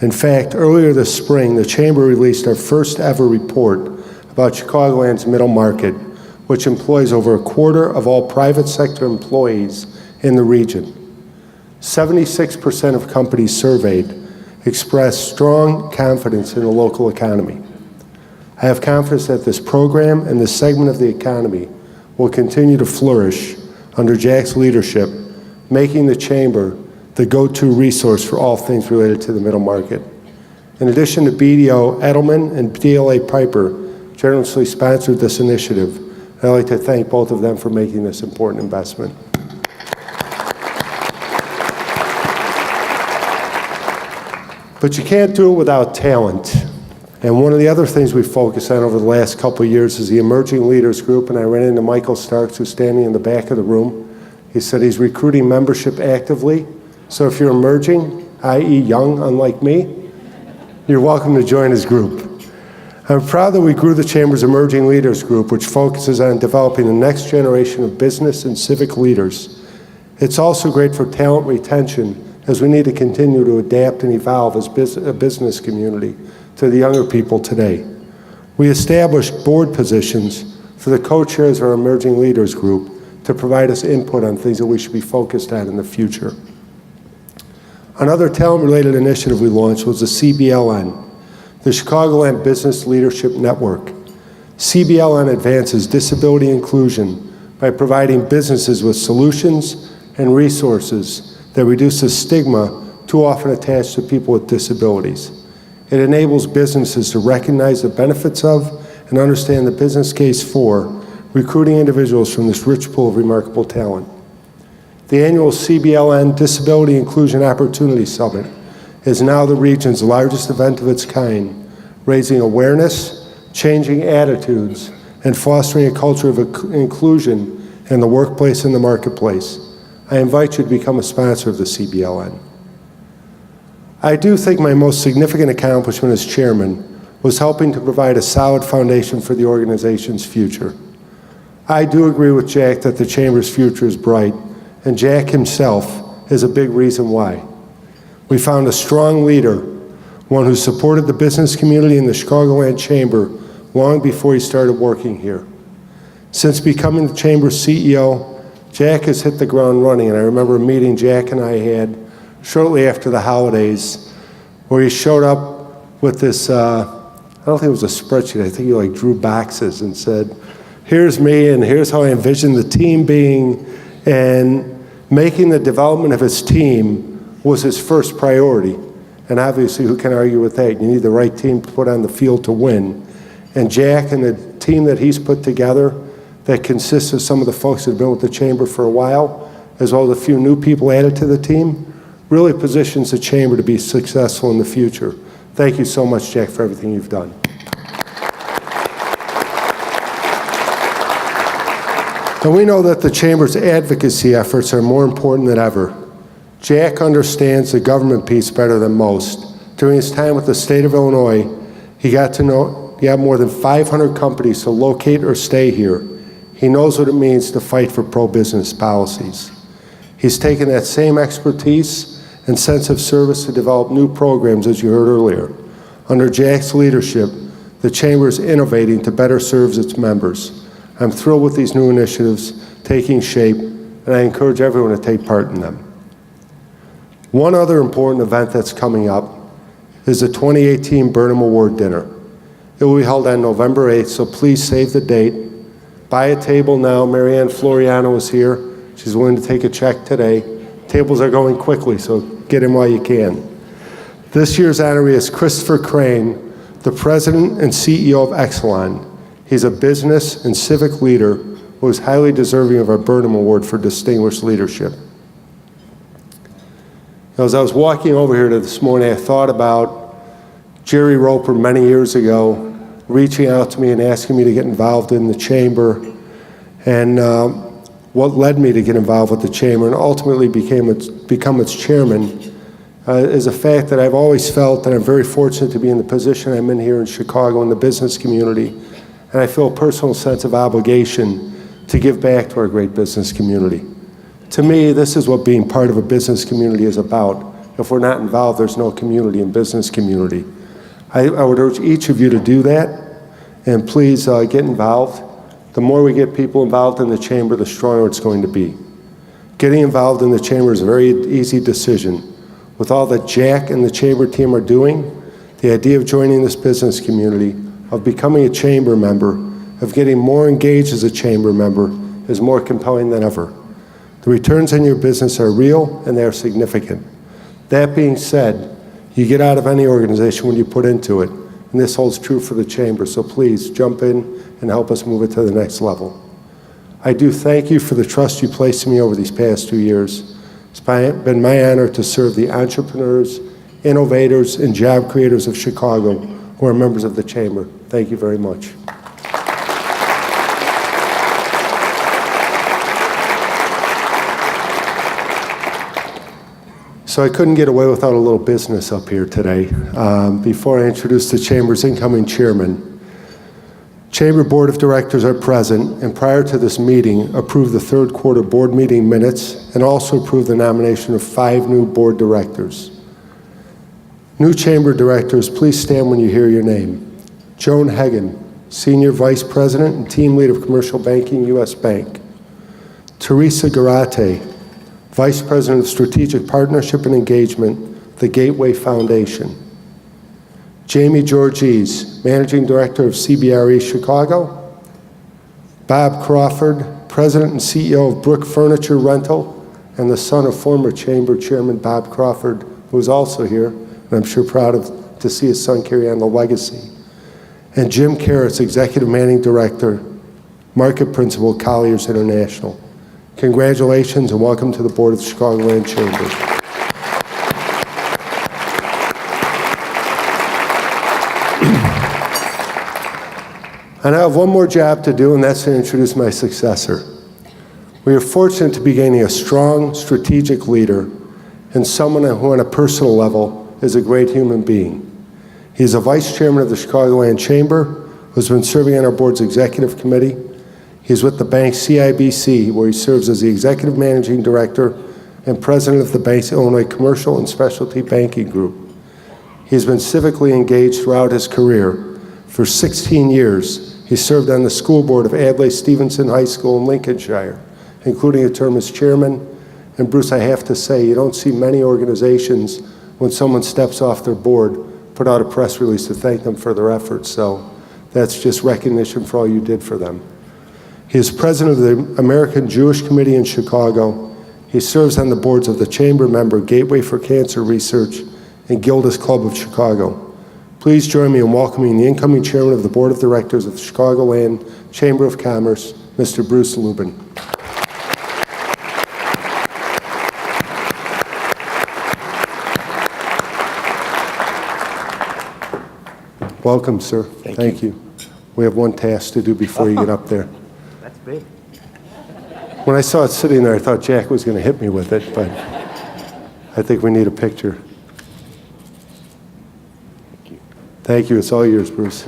In fact, earlier this spring, the Chamber released our first ever report about Chicagoland's middle market, which employs over a quarter of all private sector employees in the region. 76% of companies surveyed expressed strong confidence in the local economy. I have confidence that this program and this segment of the economy will continue to flourish under Jack's leadership, making the Chamber the go-to resource for all things related to the middle market. In addition to BDO, Edelman and DLA Piper generously sponsored this initiative. I'd like to thank both of them for making this important investment. But you can't do it without talent. And one of the other things we focused on over the last couple of years is the Emerging Leaders Group, and I ran into Michael Starks, who's standing in the back of the room. He said he's recruiting membership actively. So if you're emerging, i.e. young, unlike me, you're welcome to join his group. I'm proud that we grew the Chamber's Emerging Leaders Group, which focuses on developing the next generation of business and civic leaders. It's also great for talent retention, as we need to continue to adapt and evolve as a business community to the younger people today. We established board positions for the co-chairs of our Emerging Leaders Group to provide us input on things that we should be focused on in the future. Another talent-related initiative we launched was the CBLN, the Chicagoland Business Leadership Network. CBLN advances disability inclusion by providing businesses with solutions and resources that reduce the stigma too often attached to people with disabilities. It enables businesses to recognize the benefits of and understand the business case for recruiting individuals from this rich pool of remarkable talent. The annual CBLN Disability Inclusion Opportunity Summit is now the region's largest event of its kind, raising awareness, changing attitudes, and fostering a culture of inclusion in the workplace and the marketplace. I invite you to become a sponsor of the CBLN. I do think my most significant accomplishment as chairman was helping to provide a solid foundation for the organization's future. I do agree with Jack that the Chamber's future is bright, and Jack himself is a big reason why. We found a strong leader, one who supported the business community in the Chicagoland Chamber long before he started working here. Since becoming the Chamber's CEO, Jack has hit the ground running, and I remember a meeting Jack and I had shortly after the holidays where he showed up with this, I don't think it was a spreadsheet, I think he drew boxes and said, here's me and here's how I envision the team being, and making the development of his team was his first priority. And obviously, who can argue with that? You need the right team to put on the field to win. And Jack and the team that he's put together that consists of some of the folks that have been with the Chamber for a while, as well as a few new people added to the team, really positions the Chamber to be successful in the future. Thank you so much, Jack, for everything you've done. And we know that the Chamber's advocacy efforts are more important than ever. Jack understands the government piece better than most. During his time with the state of Illinois, he got more than 500 companies to locate or stay here. He knows what it means to fight for pro-business policies. He's taken that same expertise and sense of service to develop new programs, as you heard earlier. Under Jack's leadership, the Chamber is innovating to better serve its members. I'm thrilled with these new initiatives taking shape, and I encourage everyone to take part in them. One other important event that's coming up is the 2018 Burnham Award Dinner. It will be held on November 8th, so please save the date. Buy a table now. Marianne Floriano is here. She's willing to take a check today. Tables are going quickly, so get in while you can. This year's honoree is Christopher Crane, the president and CEO of Exelon. He's a business and civic leader who is highly deserving of our Burnham Award for distinguished leadership. As I was walking over here this morning, I thought about Jerry Roper many years ago reaching out to me and asking me to get involved in the Chamber, and what led me to get involved with the Chamber and ultimately become its chairman is a fact that I've always felt that I'm very fortunate to be in the position I'm in here in Chicago in the business community, and I feel a personal sense of obligation to give back to our great business community. To me, this is what being part of a business community is about. If we're not involved, there's no community and business community. I would urge each of you to do that, and please get involved. The more we get people involved in the Chamber, the stronger it's going to be. Getting involved in the Chamber is a very easy decision. With all that Jack and the Chamber team are doing, the idea of joining this business community, of becoming a Chamber member, of getting more engaged as a Chamber member is more compelling than ever. The returns on your business are real and they are significant. That being said, you get out of any organization when you put into it, and this holds true for the Chamber, so please jump in and help us move it to the next level. I do thank you for the trust you placed in me over these past 2 years. It's been my honor to serve the entrepreneurs, innovators, and job creators of Chicago who are members of the Chamber. Thank you very much. So I couldn't get away without a little business up here today. Before I introduce the Chamber's incoming chairman, Chamber Board of Directors are present, and prior to this meeting, approved the third quarter board meeting minutes and also approved the nomination of 5 new board directors. New Chamber directors, please stand when you hear your name. Joan Hagan, Senior Vice President and Team Lead of Commercial Banking, U.S. Bank. Teresa Garate, Vice President of Strategic Partnership and Engagement, the Gateway Foundation. Jamie Georges, Managing Director of CBRE Chicago. Bob Crawford, President and CEO of Brook Furniture Rental, and the son of former Chamber Chairman Bob Crawford, who is also here, and I'm sure proud to see his son carry on the legacy. And Jim Carrots, Executive Managing Director, Market Principal, Colliers International. Congratulations and welcome to the Board of Chicagoland Chamber. And I have one more job to do, and that's to introduce my successor. We are fortunate to be gaining a strong, strategic leader and someone who on a personal level is a great human being. He is a vice chairman of the Chicagoland Chamber, who's been serving on our board's executive committee. He's with the bank CIBC, where he serves as the executive managing director and president of the bank's Illinois Commercial and Specialty Banking Group. He's been civically engaged throughout his career. For 16 years, he served on the school board of Adlai Stevenson High School in Lincolnshire, including a term as chairman. And Bruce, I have to say, you don't see many organizations, when someone steps off their board, put out a press release to thank them for their efforts. So that's just recognition for all you did for them. He is president of the American Jewish Committee in Chicago. He serves on the boards of the Chamber member Gateway for Cancer Research and Gilda's Club of Chicago. Please join me in welcoming the incoming chairman of the Board of Directors of the Chicagoland Chamber of Commerce, Mr. Bruce Lubin. Welcome, sir. Thank you. We have one task to do before you get up there. That's big. When I saw it sitting there, I thought Jack was going to hit me with it, but I think we need a picture. Thank you. It's all yours, Bruce.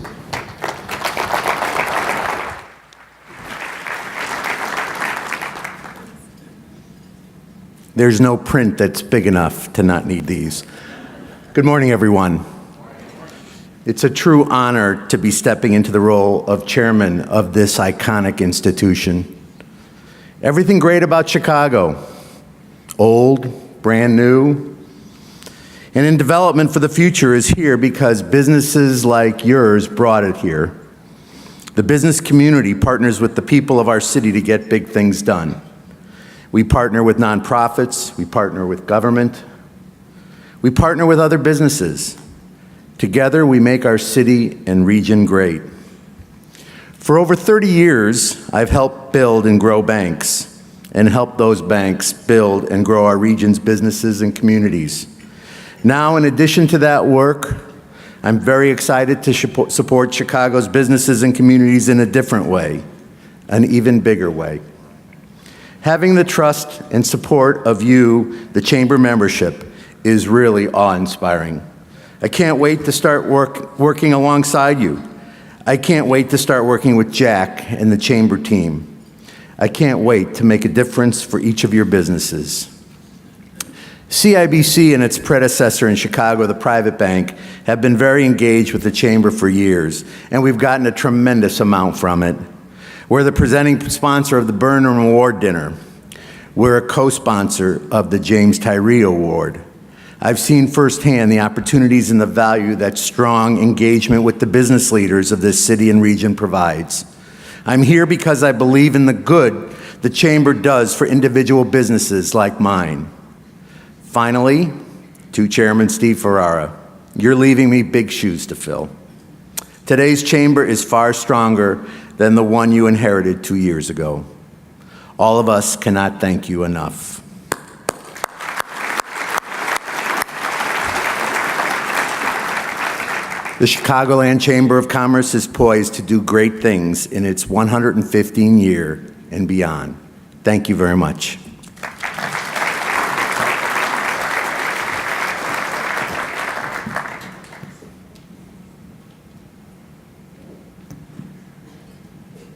There's no print that's big enough to not need these. Good morning, everyone. It's a true honor to be stepping into the role of chairman of this iconic institution. Everything great about Chicago, old, brand new, and in development for the future is here because businesses like yours brought it here. The business community partners with the people of our city to get big things done. We partner with nonprofits, we partner with government, we partner with other businesses. Together, we make our city and region great. For over 30 years, I've helped build and grow banks and helped those banks build and grow our region's businesses and communities. Now, in addition to that work, I'm very excited to support Chicago's businesses and communities in a different way, an even bigger way. Having the trust and support of you, the Chamber membership, is really awe-inspiring. I can't wait to start working alongside you. I can't wait to start working with Jack and the Chamber team. I can't wait to make a difference for each of your businesses. CIBC and its predecessor in Chicago, the private bank, have been very engaged with the Chamber for years, and we've gotten a tremendous amount from it. We're the presenting sponsor of the Burnham Award Dinner. We're a co-sponsor of the James Tyree Award. I've seen firsthand the opportunities and the value that strong engagement with the business leaders of this city and region provides. I'm here because I believe in the good the Chamber does for individual businesses like mine. Finally, to Chairman Steve Ferrara, you're leaving me big shoes to fill. Today's Chamber is far stronger than the one you inherited 2 years ago. All of us cannot thank you enough. The Chicagoland Chamber of Commerce is poised to do great things in its 115 year and beyond. Thank you very much.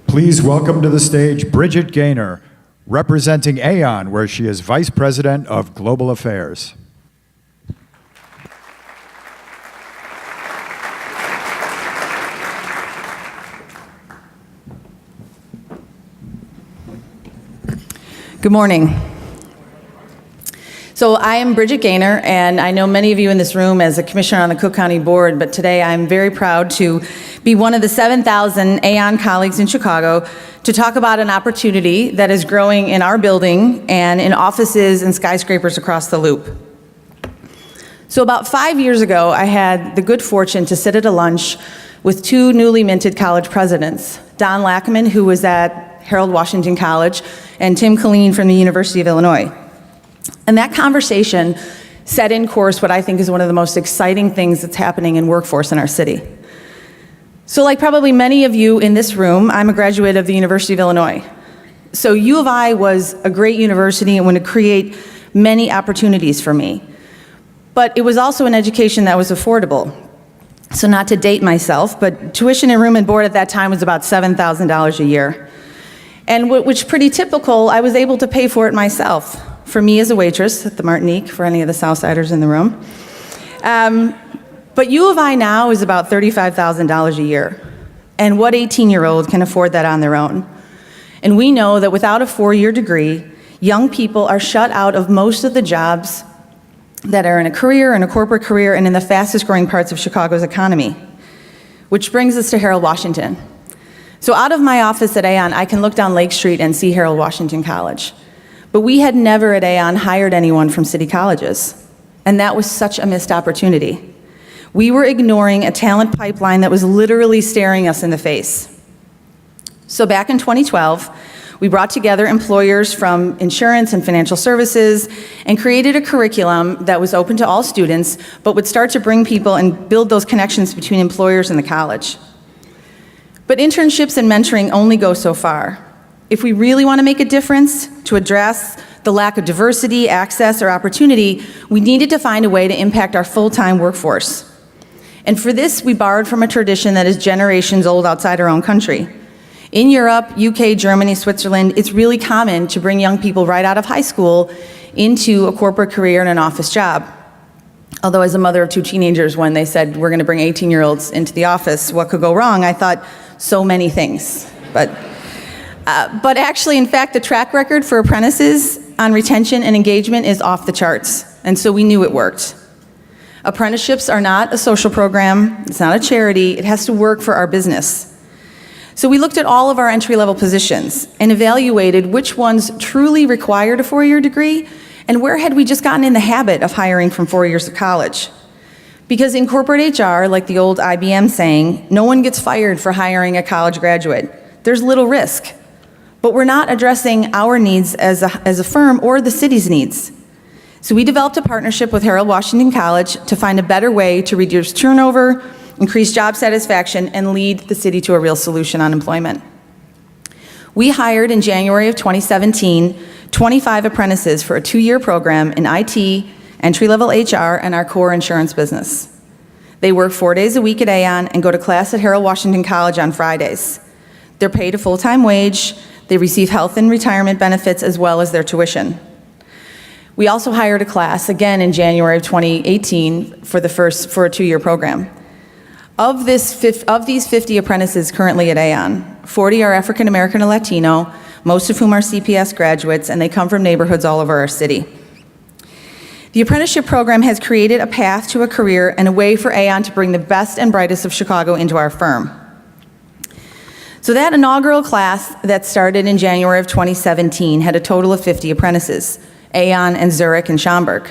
Please welcome to the stage Bridget Gainer, representing Aon, where she is Vice President of Global Affairs. Good morning. So I am Bridget Gainer, and I know many of you in this room as a commissioner on the Cook County Board, but today I'm very proud to be one of the 7,000 Aon colleagues in Chicago to talk about an opportunity that is growing in our building and in offices and skyscrapers across the loop. So about 5 years ago, I had the good fortune to sit at a lunch with two newly minted college presidents, Don Lackman, who was at Harold Washington College, and Tim Killeen from the University of Illinois. And that conversation set in course what I think is one of the most exciting things that's happening in workforce in our city. So like probably many of you in this room, I'm a graduate of the University of Illinois. So U of I was a great university and would create many opportunities for me. But it was also an education that was affordable. So not to date myself, but tuition and room and board at that time was about $7,000 a year. And which is pretty typical, I was able to pay for it myself. For me as a waitress at the Martinique, for any of the Southsiders in the room. But U of I now is about $35,000 a year. And what 18-year-old can afford that on their own? And we know that without a 4-year degree, young people are shut out of most of the jobs that are in a career, in a corporate career, and in the fastest growing parts of Chicago's economy. Which brings us to Harold Washington. So out of my office at Aon, I can look down Lake Street and see Harold Washington College. But we had never at Aon hired anyone from city colleges. And that was such a missed opportunity. We were ignoring a talent pipeline that was literally staring us in the face. So back in 2012, we brought together employers from insurance and financial services and created a curriculum that was open to all students, but would start to bring people and build those connections between employers and the college. But internships and mentoring only go so far. If we really want to make a difference to address the lack of diversity, access, or opportunity, we needed to find a way to impact our full-time workforce. And for this, we borrowed from a tradition that is generations old outside our own country. In Europe, UK, Germany, Switzerland, it's really common to bring young people right out of high school into a corporate career and an office job. Although as a mother of 2 teenagers, when they said, we're gonna bring 18-year-olds into the office, what could go wrong? I thought, so many things. But actually, in fact, the track record for apprentices on retention and engagement is off the charts. And so we knew it worked. Apprenticeships are not a social program, it's not a charity, it has to work for our business. So we looked at all of our entry-level positions and evaluated which ones truly required a 4-year degree and where had we just gotten in the habit of hiring from 4 years of college. Because in corporate HR, like the old IBM saying, no one gets fired for hiring a college graduate. There's little risk. But we're not addressing our needs as a firm or the city's needs. So we developed a partnership with Harold Washington College to find a better way to reduce turnover, increase job satisfaction, and lead the city to a real solution on employment. We hired in January of 2017, 25 apprentices for a 2-year program in IT, entry-level HR, and our core insurance business. They work 4 days a week at Aon and go to class at Harold Washington College on Fridays. They're paid a full-time wage, they receive health and retirement benefits as well as their tuition. We also hired a class, again in January of 2018, for a 2-year program. Of these 50 apprentices currently at Aon, 40 are African American and Latino, most of whom are CPS graduates, and they come from neighborhoods all over our city. The apprenticeship program has created a path to a career and a way for Aon to bring the best and brightest of Chicago into our firm. So that inaugural class that started in January of 2017 had a total of 50 apprentices, Aon and Zurich and Schaumburg.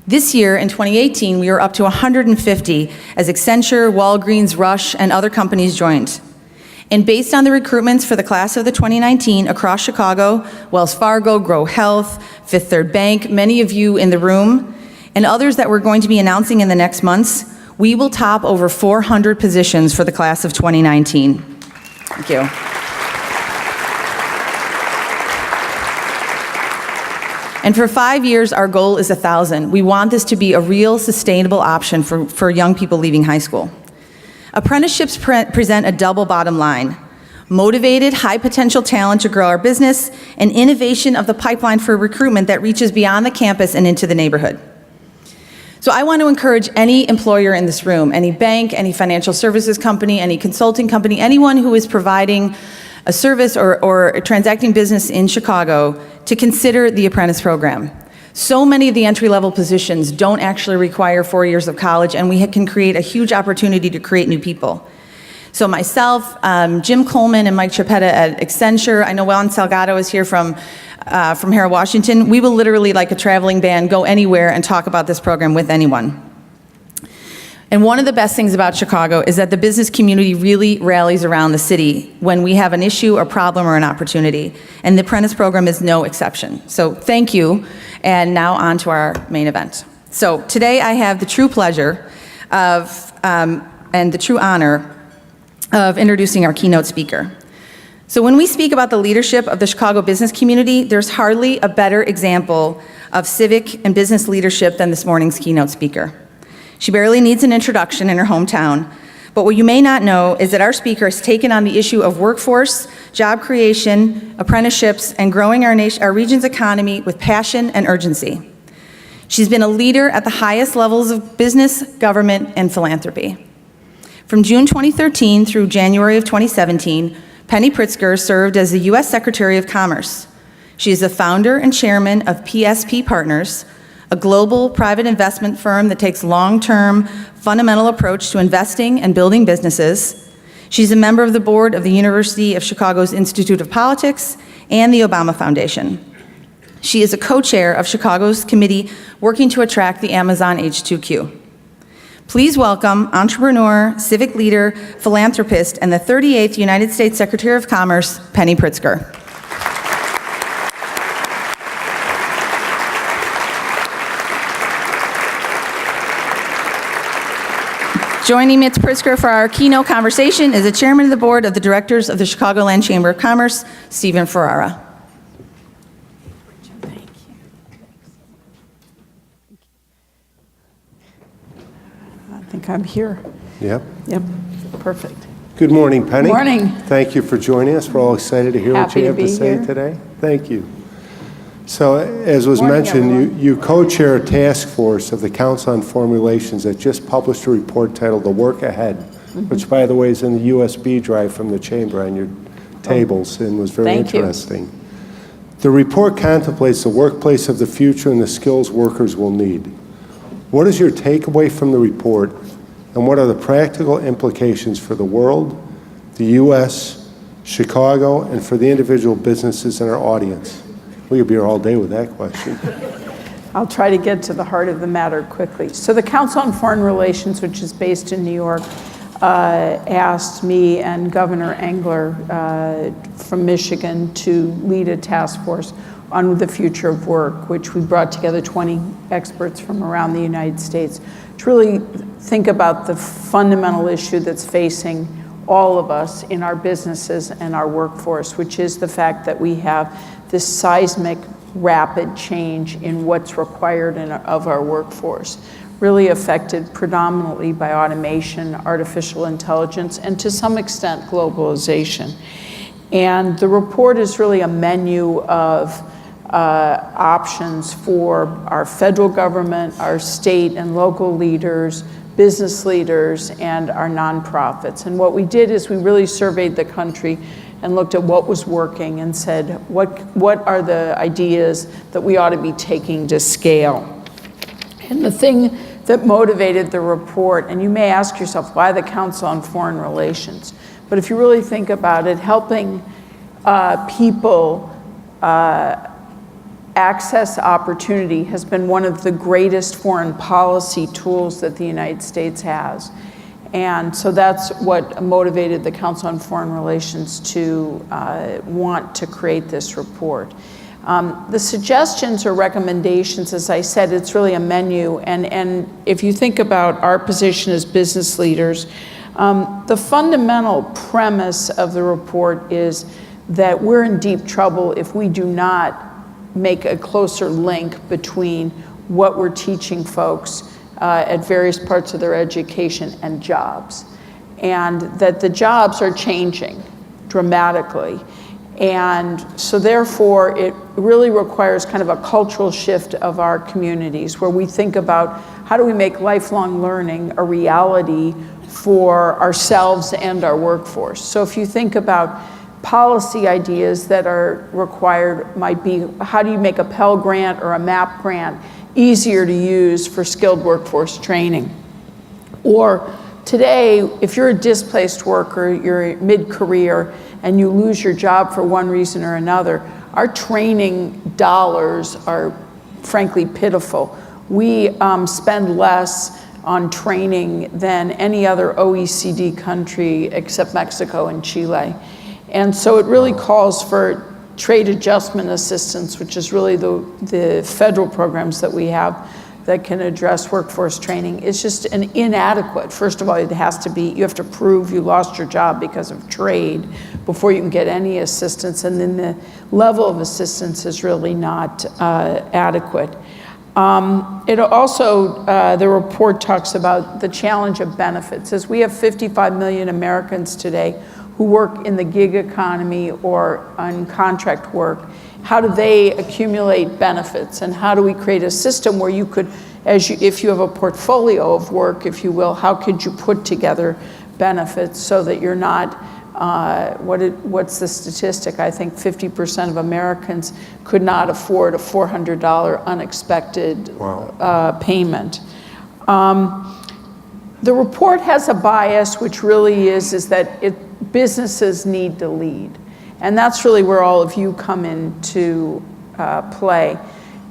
This year, in 2018, we were up to 150 as Accenture, Walgreens, Rush, and other companies joined. And based on the recruitments for the class of the 2019 across Chicago, Wells Fargo, Grow Health, Fifth Third Bank, many of you in the room, and others that we're going to be announcing in the next months, we will top over 400 positions for the class of 2019. Thank you. And for 5 years, our goal is 1,000. We want this to be a real sustainable option for young people leaving high school. Apprenticeships present a double bottom line: motivated, high-potential talent to grow our business, and innovation of the pipeline for recruitment that reaches beyond the campus and into the neighborhood. So I want to encourage any employer in this room, any bank, any financial services company, any consulting company, anyone who is providing a service or transacting business in Chicago, to consider the apprentice program. So many of the entry-level positions don't actually require 4 years of college, and we can create a huge opportunity to create new people. So myself, Jim Coleman, and Mike Chiappetta at Accenture, I know Juan Salgado is here from Harold Washington. We will literally, like a traveling band, go anywhere and talk about this program with anyone. And one of the best things about Chicago is that the business community really rallies around the city when we have an issue, a problem, or an opportunity. And the apprentice program is no exception. So thank you. And now on to our main event. So today I have the true pleasure of, and the true honor of introducing our keynote speaker. So when we speak about the leadership of the Chicago business community, there's hardly a better example of civic and business leadership than this morning's keynote speaker. She barely needs an introduction in her hometown, but what you may not know is that our speaker has taken on the issue of workforce, job creation, apprenticeships, and growing our region's economy with passion and urgency. She's been a leader at the highest levels of business, government, and philanthropy. From June 2013 through January of 2017, Penny Pritzker served as the U.S. Secretary of Commerce. She is the founder and chairman of PSP Partners, a global private investment firm that takes long-term, fundamental approach to investing and building businesses. She's a member of the board of the University of Chicago's Institute of Politics and the Obama Foundation. She is a co-chair of Chicago's committee working to attract the Amazon H2Q. Please welcome entrepreneur, civic leader, philanthropist, and the 38th United States Secretary of Commerce, Penny Pritzker. Joining me at Pritzker for our keynote conversation is the Chairman of the Board of the Directors of the Chicagoland Chamber of Commerce, Stephen Ferrara. I think I'm here. Yep. Yep, perfect. Good morning, Penny. Morning. Thank you for joining us. We're all excited to hear what Happy you to have to be say here. today. Thank you. So, as was Morning, mentioned, everyone. you co-chair a task force of the Council on Foreign Relations that just published a report titled The Work Ahead, which, by the way, is in the USB drive from the Chamber on your tables and was very Thank you. interesting. The report contemplates the workplace of the future and the skills workers will need. What is your takeaway from the report, and what are the practical implications for the world, the U.S., Chicago, and for the individual businesses in our audience? We could be here all day with that question. I'll try to get to the heart of the matter quickly. So the Council on Foreign Relations, which is based in New York, asked me and Governor Engler from Michigan to lead a task force on the future of work, which we brought together 20 experts from around the United States to really think about the fundamental issue that's facing all of us in our businesses and our workforce, which is the fact that we have this seismic, rapid change in what's required of our workforce, really affected predominantly by automation, artificial intelligence, and to some extent globalization. And the report is really a menu of options for our federal government, our state and local leaders, business leaders, and our nonprofits. And what we did is we really surveyed the country and looked at what was working and said, what are the ideas that we ought to be taking to scale? And the thing that motivated the report, and you may ask yourself, why the Council on Foreign Relations? But if you really think about it, helping people access opportunity has been one of the greatest foreign policy tools that the United States has. And so that's what motivated the Council on Foreign Relations to want to create this report. The suggestions or recommendations, as I said, it's really a menu. And if you think about our position as business leaders, the fundamental premise of the report is that we're in deep trouble if we do not make a closer link between what we're teaching folks at various parts of their education and jobs. And that the jobs are changing dramatically. And so therefore, it really requires kind of a cultural shift of our communities where we think about how do we make lifelong learning a reality for ourselves and our workforce. So if you think about policy ideas that are required might be, how do you make a Pell Grant or a MAP grant easier to use for skilled workforce training? Or today, if you're a displaced worker, you're mid-career, and you lose your job for one reason or another, our training dollars are frankly pitiful. We spend less on training than any other OECD country except Mexico and Chile. And so it really calls for trade adjustment assistance, which is really the federal programs that we have that can address workforce training. It's just an inadequate. First of all, it has to be, you have to prove you lost your job because of trade before you can get any assistance. And then the level of assistance is really not adequate. It also, the report talks about the challenge of benefits. As we have 55 million Americans today who work in the gig economy or on contract work, how do they accumulate benefits? And how do we create a system where you could, if you have a portfolio of work, if you will, how could you put together benefits so that you're not, what's the statistic? I think 50% of Americans could not afford a $400 unexpected payment. The report has a bias, which really is that businesses need to lead. And that's really where all of you come into play.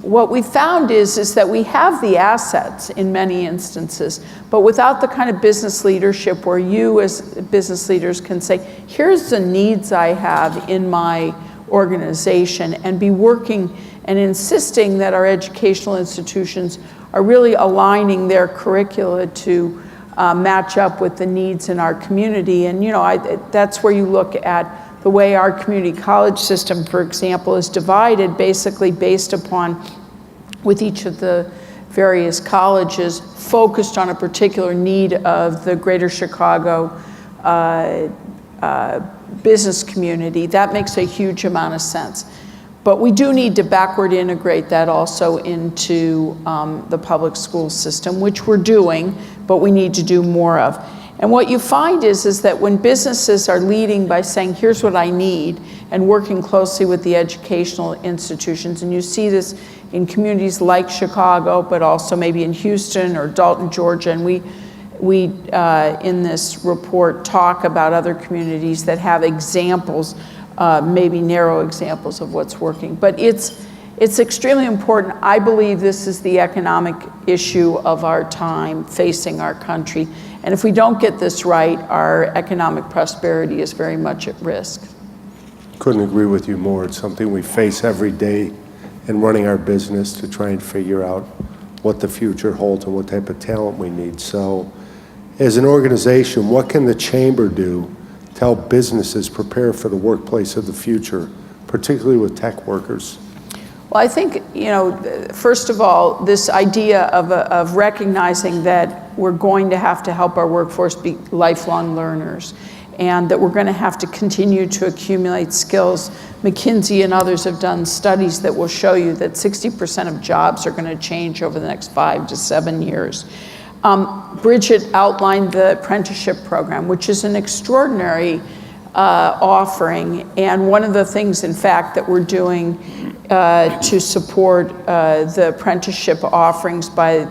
What we found is that we have the assets in many instances, but without the kind of business leadership where you as business leaders can say, here's the needs I have in my organization, and be working and insisting that our educational institutions are really aligning their curricula to match up with the needs in our community. And that's where you look at the way our community college system, for example, is divided basically based upon, with each of the various colleges, focused on a particular need of the greater Chicago business community. That makes a huge amount of sense. But we do need to backward integrate that also into the public school system, which we're doing, but we need to do more of. And what you find is that when businesses are leading by saying, here's what I need, and working closely with the educational institutions, and you see this in communities like Chicago, but also maybe in Houston or Dalton, Georgia, and we in this report talk about other communities that have examples, maybe narrow examples of what's working. But it's extremely important. I believe this is the economic issue of our time facing our country. And if we don't get this right, our economic prosperity is very much at risk. Couldn't agree with you more. It's something we face every day in running our business to try and figure out what the future holds and what type of talent we need. So as an organization, what can the Chamber do to help businesses prepare for the workplace of the future, particularly with tech workers? Well, I think, first of all, this idea of recognizing that we're going to have to help our workforce be lifelong learners, and that we're going to have to continue to accumulate skills. McKinsey and others have done studies that will show you that 60% of jobs are going to change over the next 5 to 7 years. Bridget outlined the apprenticeship program, which is an extraordinary offering, and one of the things, in fact, that we're doing to support the apprenticeship offerings by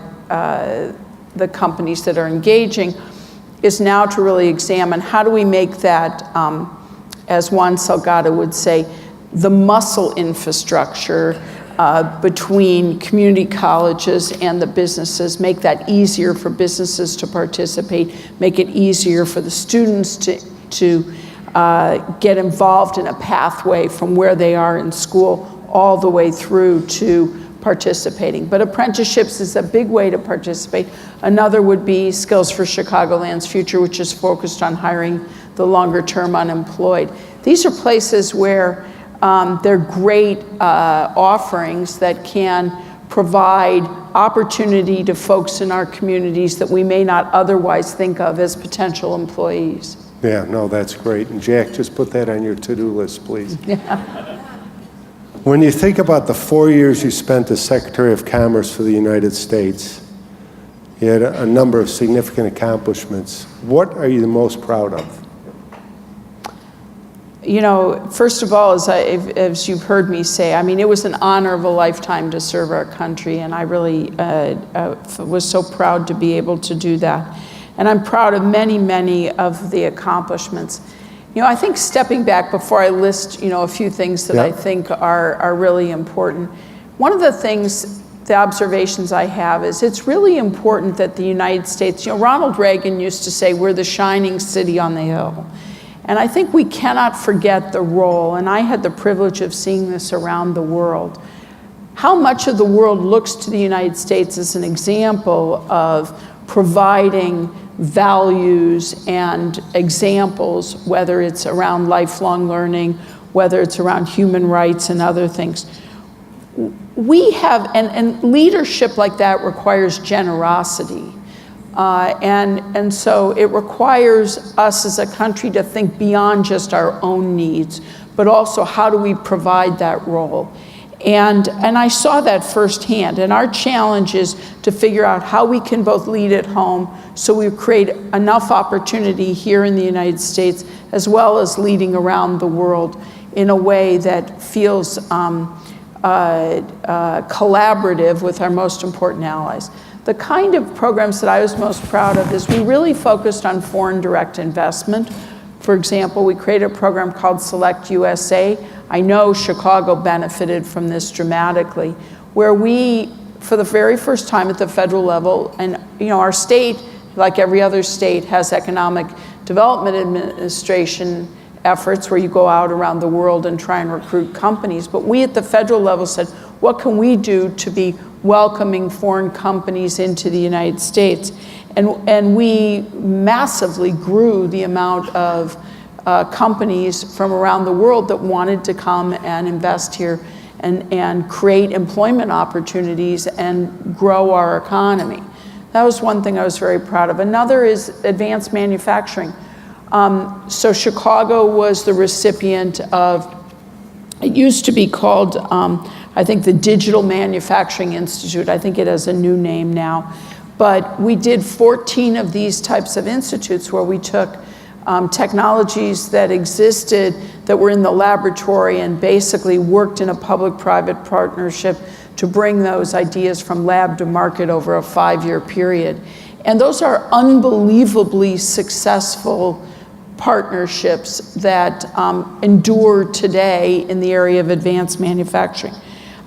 the companies that are engaging is now to really examine how do we make that, as Juan Salgado would say, the muscle infrastructure between community colleges and the businesses, make that easier for businesses to participate, make it easier for the students to get involved in a pathway from where they are in school all the way through to participating. But apprenticeships is a big way to participate. Another would be Skills for Chicagoland's Future, which is focused on hiring the longer-term unemployed. These are places where they're great offerings that can provide opportunity to folks in our communities that we may not otherwise think of as potential employees. Yeah, no, that's great. And Jack, just put that on your to-do list, please. Yeah. When you think about the 4 years you spent as Secretary of Commerce for the United States, you had a number of significant accomplishments. What are you the most proud of? First of all, as you've heard me say, it was an honor of a lifetime to serve our country, and I really was so proud to be able to do that. And I'm proud of many, many of the accomplishments. I think stepping back before I list, a few things that I think are really important. One of the things, the observations I have is it's really important that the United States, Ronald Reagan used to say, we're the shining city on the hill. And I think we cannot forget the role, and I had the privilege of seeing this around the world, how much of the world looks to the United States as an example of providing values and examples, whether it's around lifelong learning, whether it's around human rights and other things. We have, and leadership like that requires generosity. And so it requires us as a country to think beyond just our own needs, but also how do we provide that role. And I saw that firsthand, and our challenge is to figure out how we can both lead at home so we create enough opportunity here in the United States as well as leading around the world in a way that feels collaborative with our most important allies. The kind of programs that I was most proud of is we really focused on foreign direct investment. For example, we created a program called Select USA. I know Chicago benefited from this dramatically, where we, for the very first time at the federal level, and our state, like every other state, has economic development administration efforts where you go out around the world and try and recruit companies. But we at the federal level said, what can we do to be welcoming foreign companies into the United States. And we massively grew the amount of companies from around the world that wanted to come and invest here and create employment opportunities and grow our economy. That was one thing I was very proud of. Another is advanced manufacturing. So Chicago was the recipient of, it used to be called, I think, the Digital Manufacturing Institute. I think it has a new name now. But we did 14 of these types of institutes where we took technologies that existed that were in the laboratory and basically worked in a public-private partnership to bring those ideas from lab to market over a 5-year period. And those are unbelievably successful partnerships that endure today in the area of advanced manufacturing.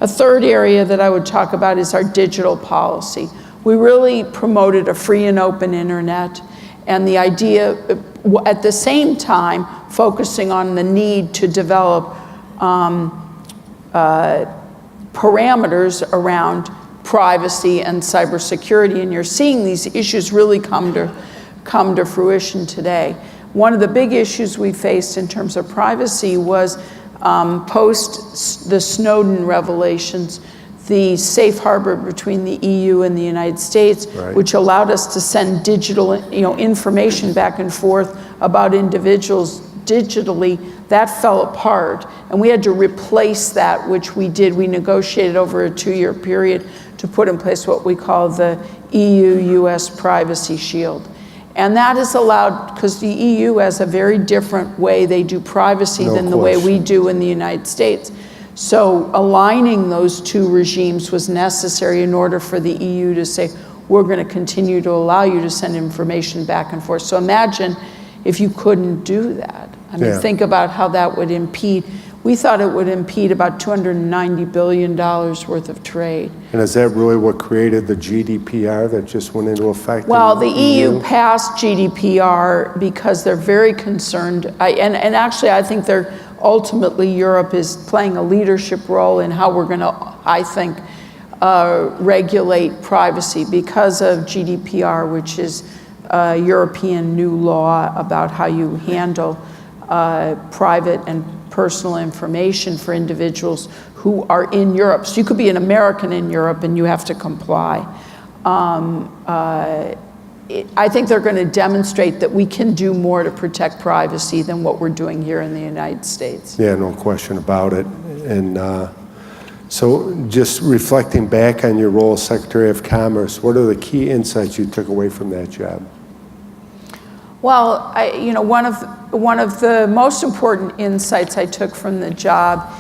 A third area that I would talk about is our digital policy. We really promoted a free and open internet, and the idea, at the same time, focusing on the need to develop parameters around privacy and cybersecurity, and you're seeing these issues really come to fruition today. One of the big issues we faced in terms of privacy was post the Snowden revelations, the safe harbor between the EU and the United States, right, which allowed us to send digital, information back and forth about individuals digitally. That fell apart, and we had to replace that, which we did. We negotiated over a 2-year period to put in place what we call the EU-US Privacy Shield. And that is allowed, because the EU has a very different way they do privacy than the way we do in the United States. So aligning those two regimes was necessary in order for the EU to say, we're going to continue to allow you to send information back and forth. So imagine if you couldn't do that. I mean, think about how that would impede. We thought it would impede about $290 billion worth of trade. And is that really what created the GDPR that just went into effect? Well, the EU passed GDPR because they're very concerned. And actually, I think they're ultimately, Europe is playing a leadership role in how we're going to, I think, regulate privacy because of GDPR, which is European new law about how you handle private and personal information for individuals who are in Europe. So you could be an American in Europe and you have to comply. I think they're going to demonstrate that we can do more to protect privacy than what we're doing here in the United States. Yeah, no question about it. And so just reflecting back on your role as Secretary of Commerce, what are the key insights you took away from that job? Well, one of the most important insights I took from the job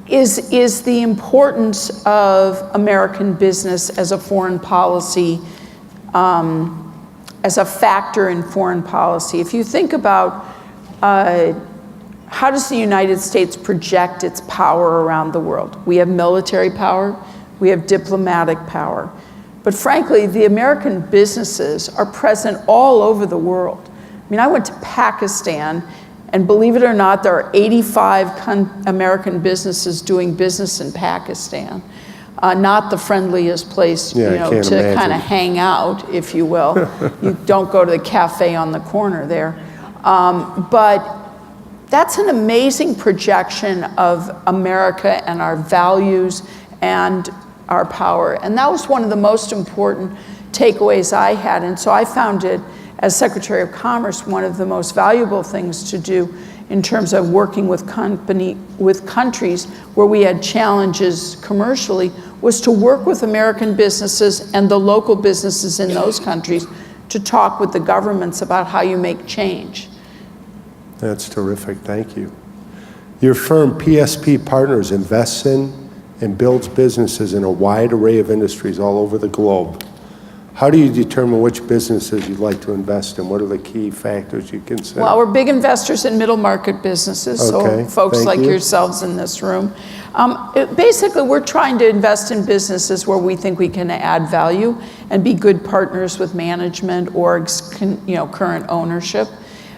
is the importance of American business as a foreign policy, as a factor in foreign policy. If you think about how does the United States project its power around the world? We have military power, we have diplomatic power. But frankly, the American businesses are present all over the world. I mean, I went to Pakistan, and believe it or not, there are 85 American businesses doing business in Pakistan. Not the friendliest place, to kind of hang out, if you will. You don't go to the cafe on the corner there. But that's an amazing projection of America and our values and our power. And that was one of the most important takeaways I had. And so I found it, as Secretary of Commerce, one of the most valuable things to do in terms of working with countries where we had challenges commercially, was to work with American businesses and the local businesses in those countries to talk with the governments about how you make change. That's terrific, thank you. Your firm, PSP Partners, invests in and builds businesses in a wide array of industries all over the globe. How do you determine which businesses you'd like to invest in? What are the key factors you consider? Well, we're big investors in middle market businesses, so folks like yourselves in this room. Basically, we're trying to invest in businesses where we think we can add value and be good partners with management or current ownership.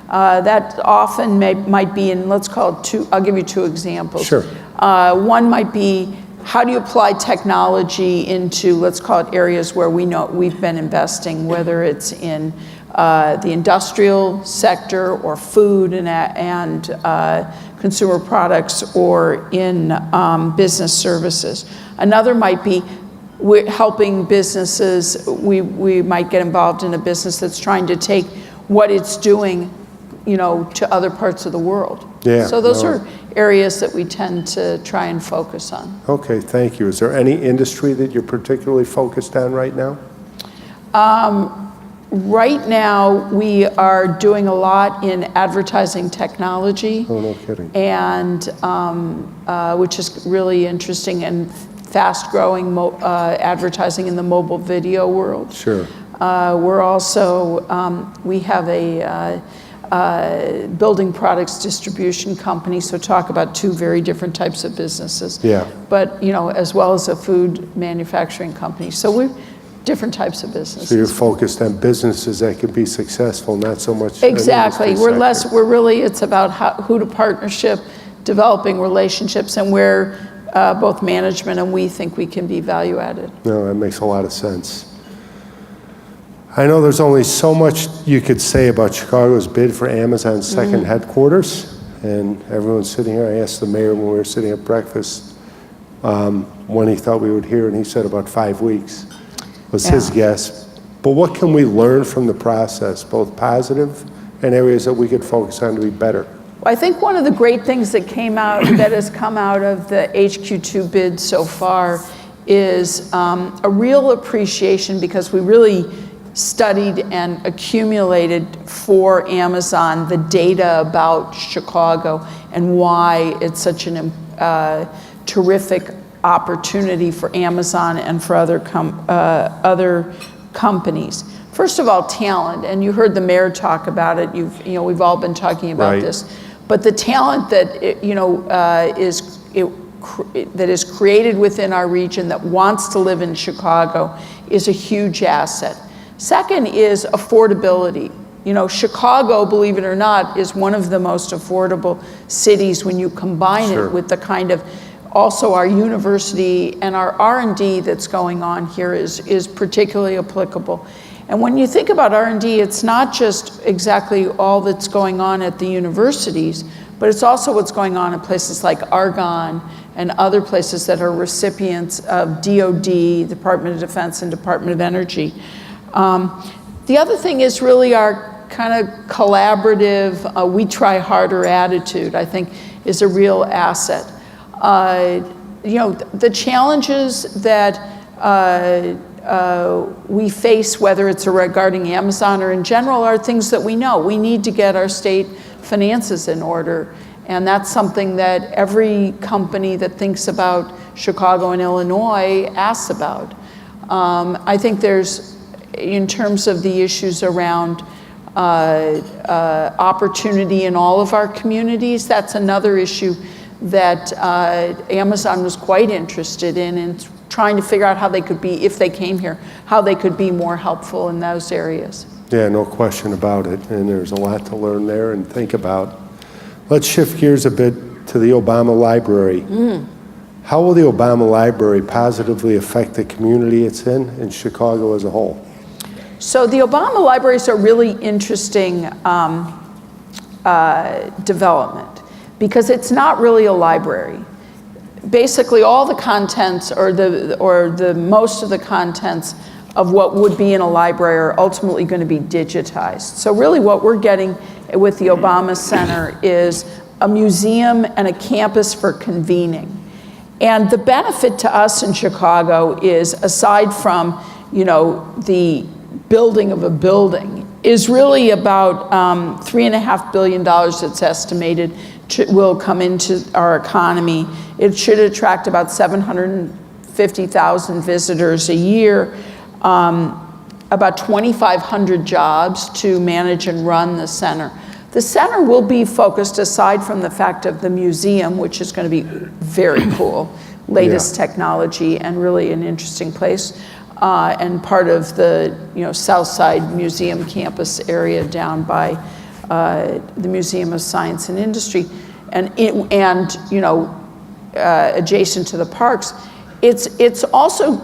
That often might be in, let's call it I'll give you two examples. Sure. One might be how do you apply technology into, let's call it, areas where we know we've been investing, whether it's in the industrial sector or food and consumer products, or in business services. Another might be helping businesses. We might get involved in a business that's trying to take what it's doing, to other parts of the world. Yeah. So those are areas that we tend to try and focus on. Okay, thank you. Is there any industry that you're particularly focused on right now? Right now, we are doing a lot in advertising technology. Oh, no kidding. And which is really interesting, and fast-growing advertising in the mobile video world. Sure. We're also, we have a building products distribution company, so talk about two very different types of businesses. Yeah. But, as well as a food manufacturing company. So we're different types of businesses. So you're focused on businesses that can be successful, not so much. Exactly. It's about who to partnership, developing relationships, and where both management and we think we can be value added. No, that makes a lot of sense. I know there's only so much you could say about Chicago's bid for Amazon's second headquarters, and everyone's sitting here. I asked the mayor when we were sitting at breakfast when he thought we would hear, and he said about 5 weeks was his guess. But what can we learn from the process, both positive and areas that we could focus on to be better? Well, I think one of the great things that has come out of the HQ2 bid so far is a real appreciation, because we really studied and accumulated for Amazon the data about Chicago and why it's such a terrific opportunity for Amazon and for other companies. First of all, talent, and you heard the mayor talk about it. We've all been talking about this, but the talent that is created within our region that wants to live in Chicago is a huge asset. Second is affordability. Chicago, believe it or not, is one of the most affordable cities when you combine it with the kind of, also our university and our R&D that's going on here is particularly applicable. And when you think about R&D, it's not just exactly all that's going on at the universities, but it's also what's going on in places like Argonne and other places that are recipients of DOD, Department of Defense, and Department of Energy. The other thing is really our kind of collaborative, we try harder attitude, I think, is a real asset. The challenges that we face, whether it's regarding Amazon or in general, are things that we know. We need to get our state finances in order, and that's something that every company that thinks about Chicago and Illinois asks about. I think there's, in terms of the issues around opportunity in all of our communities, that's another issue that Amazon was quite interested in trying to figure out how they could be, if they came here, how they could be more helpful in those areas. Yeah, no question about it, and there's a lot to learn there and think about. Let's shift gears a bit to the Obama Library. How will the Obama Library positively affect the community it's in and Chicago as a whole? So the Obama Library is a really interesting development, because it's not really a library. Basically, all the contents, or the most of the contents of what would be in a library, are ultimately going to be digitized. So really what we're getting with the Obama Center is a museum and a campus for convening. And the benefit to us in Chicago is, aside from, the building of a building, is really about $3.5 billion that's estimated will come into our economy. It should attract about 750,000 visitors a year, about 2,500 jobs to manage and run the center. The center will be focused, aside from the fact of the museum, which is going to be very cool, latest technology and really an interesting place, and part of the South Side Museum campus area down by the Museum of Science and Industry, and adjacent to the parks. it's also,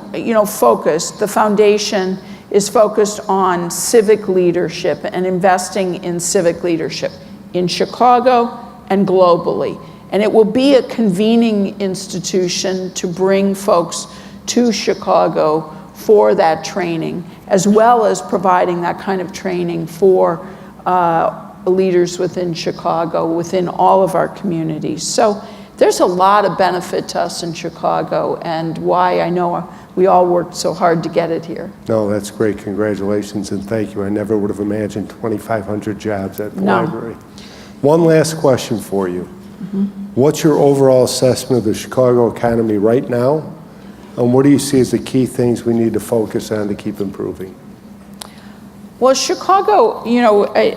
focused, the foundation is focused on civic leadership and investing in civic leadership in Chicago and globally. And it will be a convening institution to bring folks to Chicago for that training, as well as providing that kind of training for leaders within Chicago, within all of our communities. So there's a lot of benefit to us in Chicago, and why I know we all worked so hard to get it here. No, that's great. Congratulations and thank you. I never would have imagined 2,500 jobs at the library. One last question for you. What's your overall assessment of the Chicago economy right now? And what do you see as the key things we need to focus on to keep improving? Well, Chicago,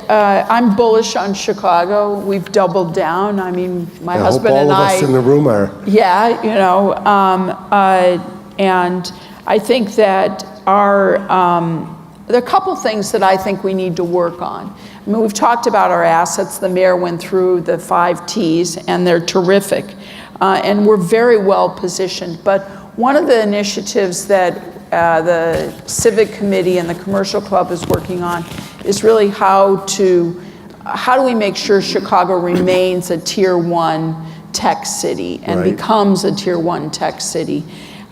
I'm bullish on Chicago. We've doubled down. I mean, my husband and I. I hope all of us in the room are. Yeah, and I think that there are a couple things that I think we need to work on. I mean, we've talked about our assets. The mayor went through the 5 T's, and they're terrific. And we're very well positioned. But one of the initiatives that the Civic Committee and the Commercial Club is working on is really how do we make sure Chicago remains a Tier 1 tech city and becomes a Tier 1 tech city.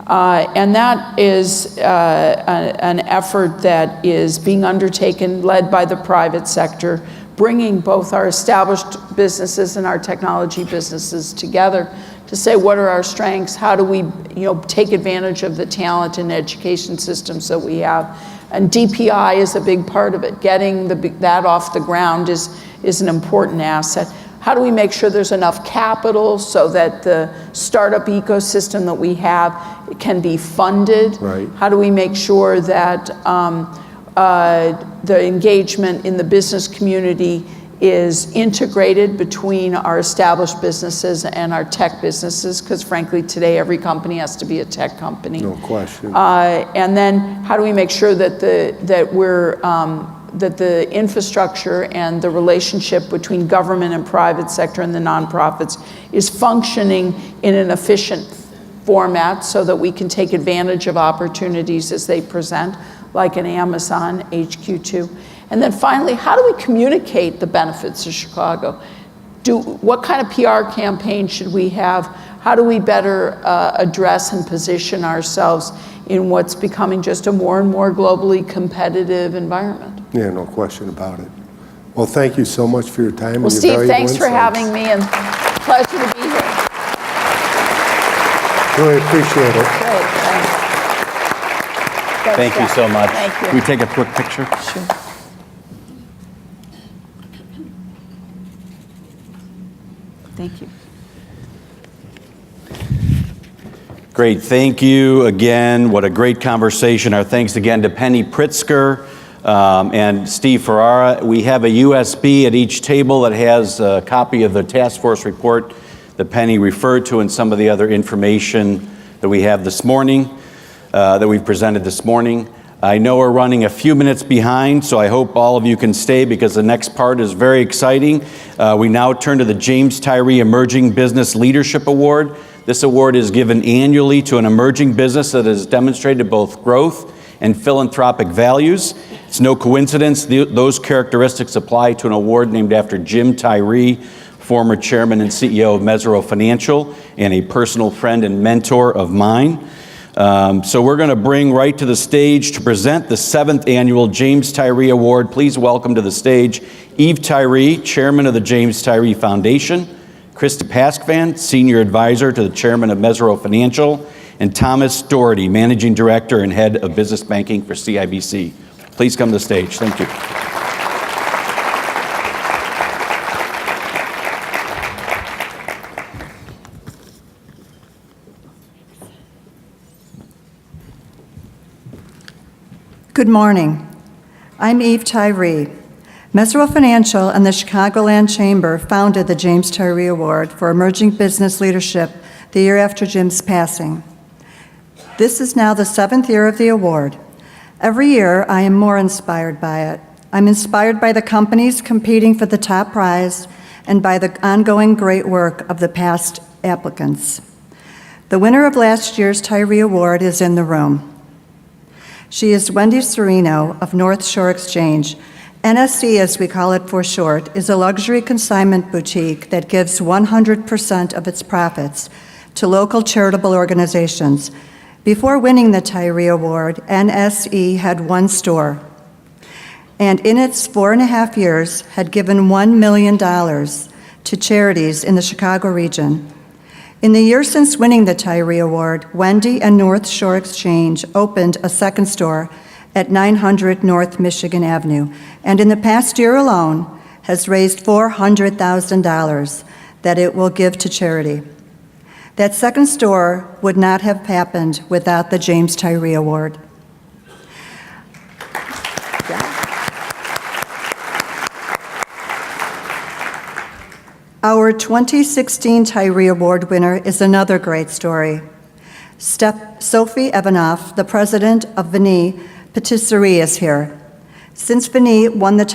And that is an effort that is being undertaken, led by the private sector, bringing both our established businesses and our technology businesses together to say, what are our strengths? How do we take advantage of the talent and education systems that we have? And DPI is a big part of it. Getting that off the ground is an important asset. How do we make sure there's enough capital so that the startup ecosystem that we have can be funded? How do we make sure that the engagement in the business community is integrated between our established businesses and our tech businesses? Because frankly, today every company has to be a tech company. No question. And then how do we make sure that that the infrastructure and the relationship between government and private sector and the nonprofits is functioning in an efficient format so that we can take advantage of opportunities as they present, like an Amazon HQ2. And then finally, how do we communicate the benefits of Chicago? What kind of PR campaign should we have? How do we better address and position ourselves in what's becoming just a more and more globally competitive environment? Yeah, no question about it. Well, thank you so much for your time. Well, Steve, thanks for having me, and pleasure to be here. Really appreciate it. Great, thanks. Thank you so much. Thank you. Can we take a quick picture? Sure. Thank you. Great, thank you again. What a great conversation. Our thanks again to Penny Pritzker and Steve Ferrara. We have a USB at each table that has a copy of the task force report that Penny referred to and some of the other information that we have this morning, that we've presented this morning. I know we're running a few minutes behind, so I hope all of you can stay because the next part is very exciting. We now turn to the James Tyree Emerging Business Leadership Award. This award is given annually to an emerging business that has demonstrated both growth and philanthropic values. It's no coincidence those characteristics apply to an award named after Jim Tyree, former chairman and CEO of Mesirow Financial and a personal friend and mentor of mine. So we're going to bring right to the stage to present the 7th annual James Tyree Award. Please welcome to the stage Eve Tyree, chairman of the James Tyree Foundation, Kristie Paskvan, senior advisor to the chairman of Mesirow Financial, and Thomas Doherty, managing director and head of business banking for CIBC. Please come to the stage. Thank you. Good morning. I'm Eve Tyree. Mesirow Financial and the Chicagoland Chamber founded the James Tyree Award for Emerging Business Leadership the year after Jim's passing. This is now the 7th year of the award. Every year, I am more inspired by it. I'm inspired by the companies competing for the top prize and by the ongoing great work of the past applicants. The winner of last year's Tyree Award is in the room. She is Wendy Serino of North Shore Exchange. NSC, as we call it for short, is a luxury consignment boutique that gives 100% of its profits to local charitable organizations. Before winning the Tyree Award, NSE had one store, and in its 4.5 years had given $1 million to charities in the Chicago region. In the year since winning the Tyree Award, Wendy and North Shore Exchange opened a second store at 900 North Michigan Avenue, and in the past year alone has raised $400,000 that it will give to charity. That second store would not have happened without the James Tyree Award. Our 2016 Tyree Award winner is another great story. Sophie Evanoff, the president of Vini Patisserie, is here. Since Vini won the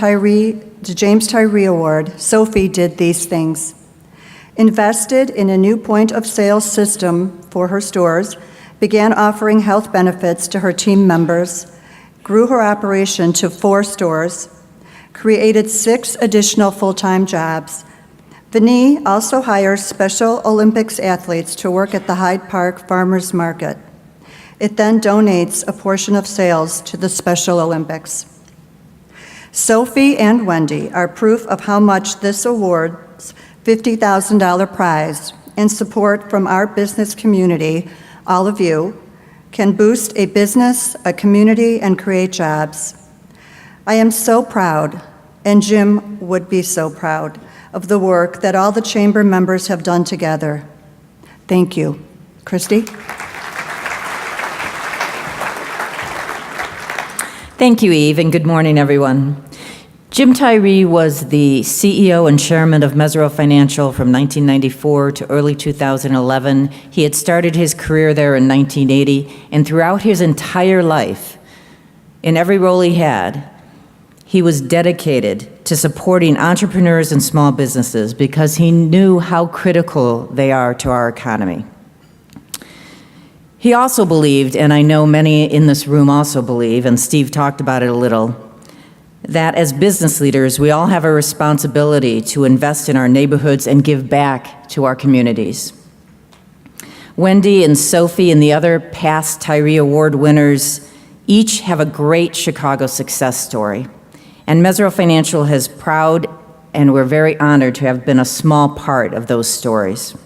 James Tyree Award, Sophie did these things: invested in a new point-of-sale system for her stores, began offering health benefits to her team members, grew her operation to 4 stores, created 6 additional full-time jobs. Vini also hires Special Olympics athletes to work at the Hyde Park Farmers Market. It then donates a portion of sales to the Special Olympics. Sophie and Wendy are proof of how much this award's $50,000 prize and support from our business community, all of you, can boost a business, a community, and create jobs. I am so proud, and Jim would be so proud, of the work that all the chamber members have done together. Thank you. Kristie? Thank you, Eve, and good morning, everyone. Jim Tyree was the CEO and chairman of Mesirow Financial from 1994 to early 2011. He had started his career there in 1980, and throughout his entire life, in every role he had, he was dedicated to supporting entrepreneurs and small businesses because he knew how critical they are to our economy. He also believed, and I know many in this room also believe, and Steve talked about it a little, that as business leaders, we all have a responsibility to invest in our neighborhoods and give back to our communities. Wendy and Sophie and the other past Tyree Award winners each have a great Chicago success story. And Mesirow Financial is proud, and we're very honored to have been a small part of those stories.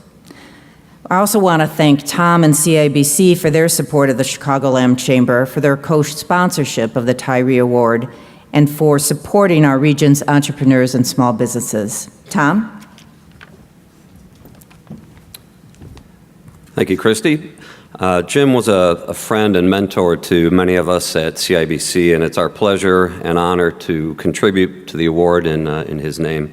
I also want to thank Tom and CIBC for their support of the Chicagoland Chamber, for their co-sponsorship of the Tyree Award, and for supporting our region's entrepreneurs and small businesses. Tom? Thank you, Kristie. Jim was a friend and mentor to many of us at CIBC, and it's our pleasure and honor to contribute to the award in his name.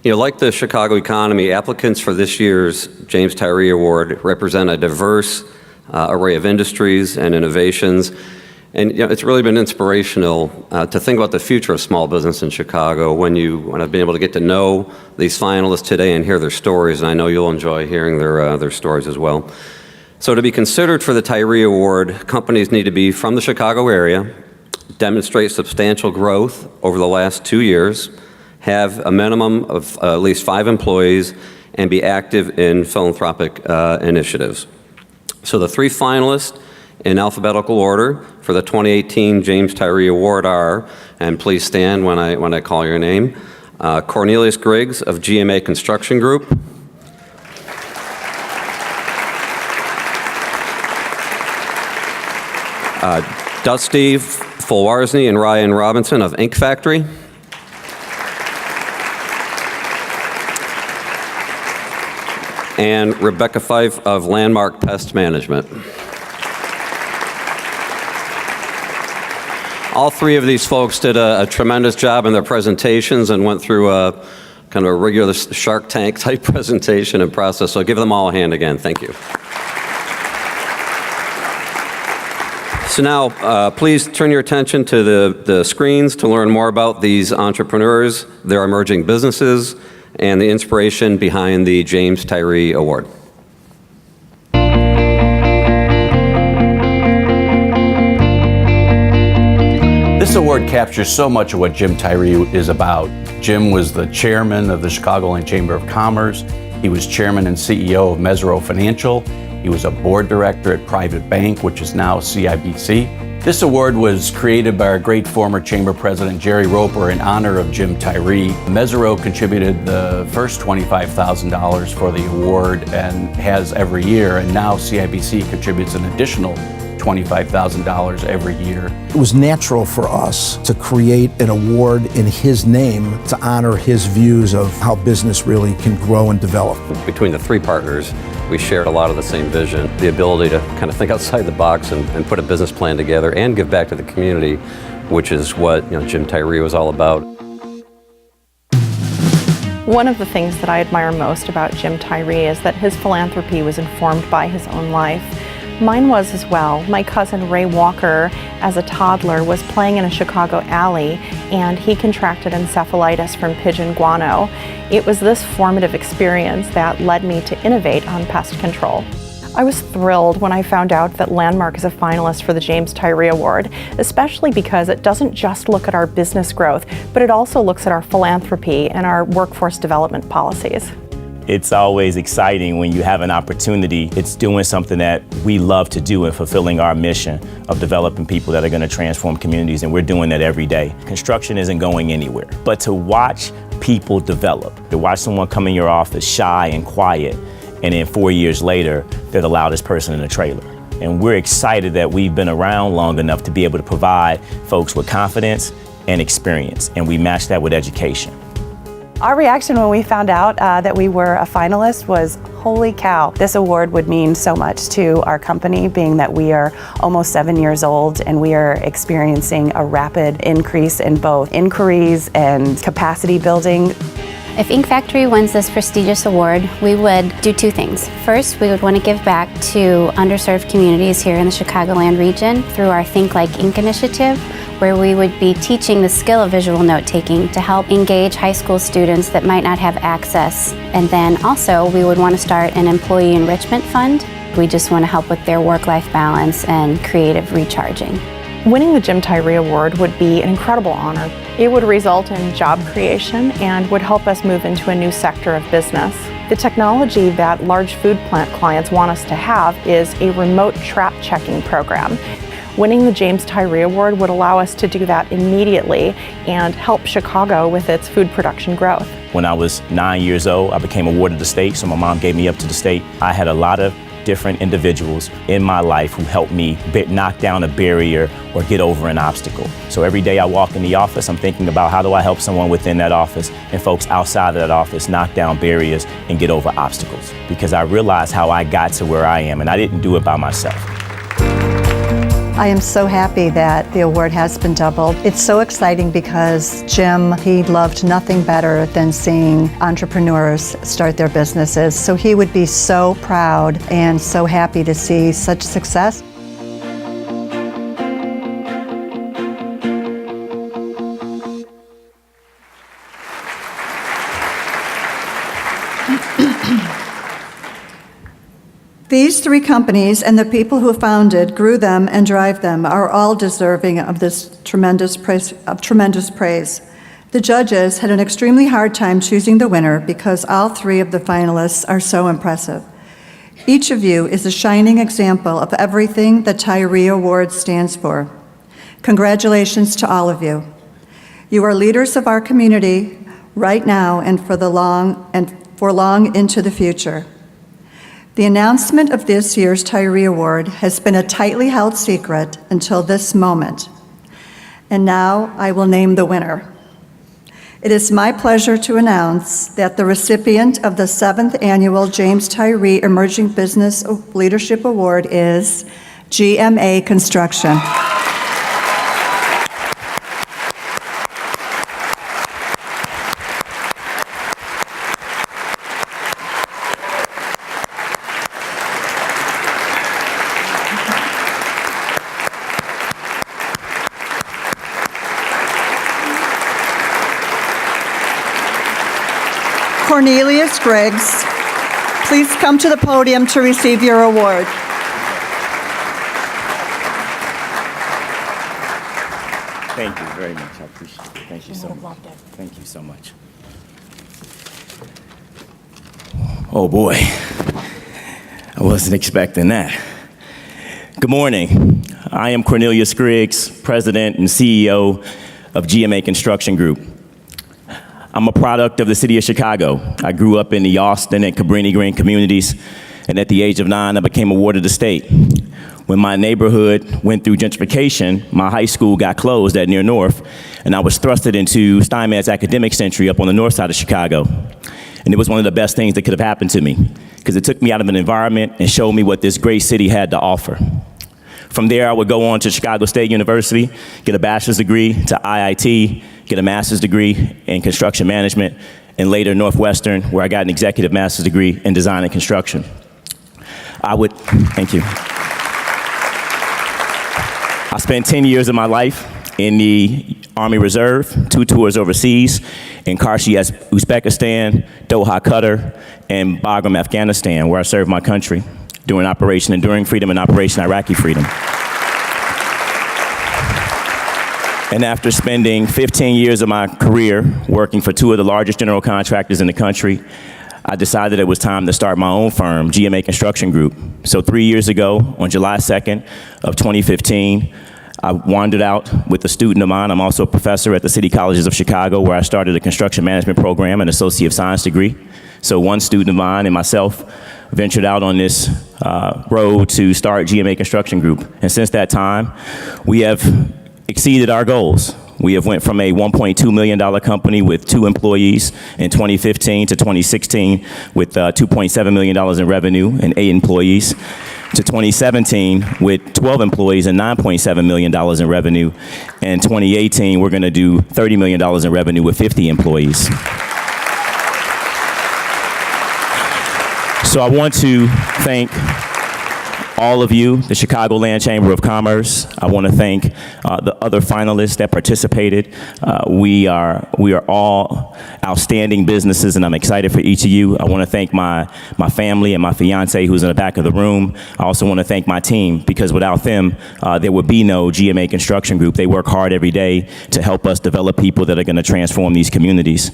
You know, like the Chicago economy, applicants for this year's James Tyree Award represent a diverse array of industries and innovations. And you know, it's really been inspirational to think about the future of small business in Chicago when I've been able to get to know these finalists today and hear their stories, and I know you'll enjoy hearing their stories as well. So to be considered for the Tyree Award, companies need to be from the Chicago area, demonstrate substantial growth over the last 2 years, have a minimum of at least 5 employees, and be active in philanthropic initiatives. So the 3 finalists in alphabetical order for the 2018 James Tyree Award are, and please stand when I call your name, Cornelius Griggs of GMA Construction Group, Dusty Fulwarsny and Ryan Robinson of Ink Factory, and Rebecca Fife of Landmark Pest Management. All 3 of these folks did a tremendous job in their presentations and went through a kind of a regular Shark Tank type presentation and process, so give them all a hand again. Thank you. So now, please turn your attention to the screens to learn more about these entrepreneurs, their emerging businesses, and the inspiration behind the James Tyree Award. This award captures so much of what Jim Tyree is about. Jim was the chairman of the Chicagoland Chamber of Commerce. He was chairman and CEO of Mesirow Financial. He was a board director at Private Bank, which is now CIBC. This award was created by our great former chamber president, Jerry Roper, in honor of Jim Tyree. Mesirow contributed the first $25,000 for the award and has every year, and now CIBC contributes an additional $25,000 every year. It was natural for us to create an award in his name to honor his views of how business really can grow and develop. Between the three partners, we shared a lot of the same vision, the ability to kind of think outside the box and put a business plan together and give back to the community, which is what Jim Tyree was all about. One of the things that I admire most about Jim Tyree is that his philanthropy was informed by his own life. Mine was as well. My cousin Ray Walker, as a toddler, was playing in a Chicago alley and he contracted encephalitis from pigeon guano. It was this formative experience that led me to innovate on pest control. I was thrilled when I found out that Landmark is a finalist for the James Tyree Award, especially because it doesn't just look at our business growth, but it also looks at our philanthropy and our workforce development policies. It's always exciting when you have an opportunity. It's doing something that we love to do and fulfilling our mission of developing people that are going to transform communities, and we're doing that every day. Construction isn't going anywhere, but to watch people develop, to watch someone come in your office shy and quiet, and then 4 years later, they're the loudest person in the trailer. And we're excited that we've been around long enough to be able to provide folks with confidence and experience, and we match that with education. Our reaction when we found out that we were a finalist was, holy cow, this award would mean so much to our company, being that we are almost 7 years old and we are experiencing a rapid increase in both inquiries and capacity building. If Ink Factory wins this prestigious award, we would do two things. First, we would want to give back to underserved communities here in the Chicagoland region through our Think Like Ink initiative, where we would be teaching the skill of visual note-taking to help engage high school students that might not have access. And then also, we would want to start an employee enrichment fund. We just want to help with their work-life balance and creative recharging. Winning the Jim Tyree Award would be an incredible honor. It would result in job creation and would help us move into a new sector of business. The technology that large food plant clients want us to have is a remote trap checking program. Winning the James Tyree Award would allow us to do that immediately and help Chicago with its food production growth. When I was 9 years old, I became a ward of the state, so my mom gave me up to the state. I had a lot of different individuals in my life who helped me knock down a barrier or get over an obstacle. So every day I walk in the office, I'm thinking about how do I help someone within that office and folks outside of that office knock down barriers and get over obstacles. Because I realized how I got to where I am, and I didn't do it by myself. I am so happy that the award has been doubled. It's so exciting because Jim, he loved nothing better than seeing entrepreneurs start their businesses. So he would be so proud and so happy to see such success. These three companies and the people who founded, grew them, and drive them are all deserving of this tremendous praise. The judges had an extremely hard time choosing the winner because all three of the finalists are so impressive. Each of you is a shining example of everything the Tyree Award stands for. Congratulations to all of you. You are leaders of our community right now and for long into the future. The announcement of this year's Tyree Award has been a tightly held secret until this moment. And now I will name the winner. It is my pleasure to announce that the recipient of the 7th Annual James Tyree Emerging Business Leadership Award is GMA Construction. Cornelius Griggs, please come to the podium to receive your award. Thank you very much. I appreciate it. Thank you so much. Thank you so much. Oh boy, I wasn't expecting that. Good morning. I am Cornelius Griggs, President and CEO of GMA Construction Group. I'm a product of the city of Chicago. I grew up in the Austin and Cabrini Green communities, and at the age of 9, I became a ward of the state. When my neighborhood went through gentrification, my high school got closed at Near North, and I was thrusted into Steinmetz Academic Century up on the north side of Chicago. And it was one of the best things that could have happened to me, because it took me out of an environment and showed me what this great city had to offer. From there, I would go on to Chicago State University, get a bachelor's degree, to IIT, get a master's degree in construction management, and later Northwestern, where I got an executive master's degree in design and construction. Thank you. I spent 10 years of my life in the Army Reserve, 2 tours overseas, in Karachi, Uzbekistan, Doha, Qatar, and Bagram, Afghanistan, where I served my country during Operation Enduring Freedom and Operation Iraqi Freedom. And after spending 15 years of my career working for 2 of the largest general contractors in the country, I decided it was time to start my own firm, GMA Construction Group. So 3 years ago, on July 2nd of 2015, I wandered out with a student of mine. I'm also a professor at the City Colleges of Chicago, where I started a construction management program, an Associate of Science degree. So one student of mine and myself ventured out on this road to start GMA Construction Group. And since that time, we have exceeded our goals. We have went from a $1.2 million company with 2 employees in 2015 to 2016 with $2.7 million in revenue and 8 employees, to 2017 with 12 employees and $9.7 million in revenue. And 2018, we're gonna do $30 million in revenue with 50 employees. So I want to thank all of you, the Chicagoland Chamber of Commerce. I want to thank the other finalists that participated. We are all outstanding businesses, and I'm excited for each of you. I want to thank my family and my fiance, who's in the back of the room. I also want to thank my team, because without them, there would be no GMA Construction Group. They work hard every day to help us develop people that are going to transform these communities.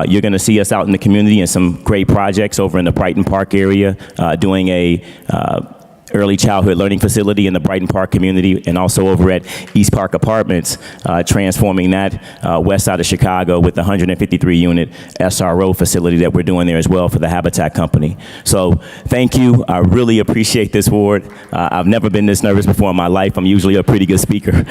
You're going to see us out in the community in some great projects over in the Brighton Park area, doing a early childhood learning facility in the Brighton Park community, and also over at East Park Apartments, transforming that west side of Chicago with the 153-unit SRO facility that we're doing there as well for the Habitat Company. So thank you. I really appreciate this award. I've never been this nervous before in my life. I'm usually a pretty good speaker,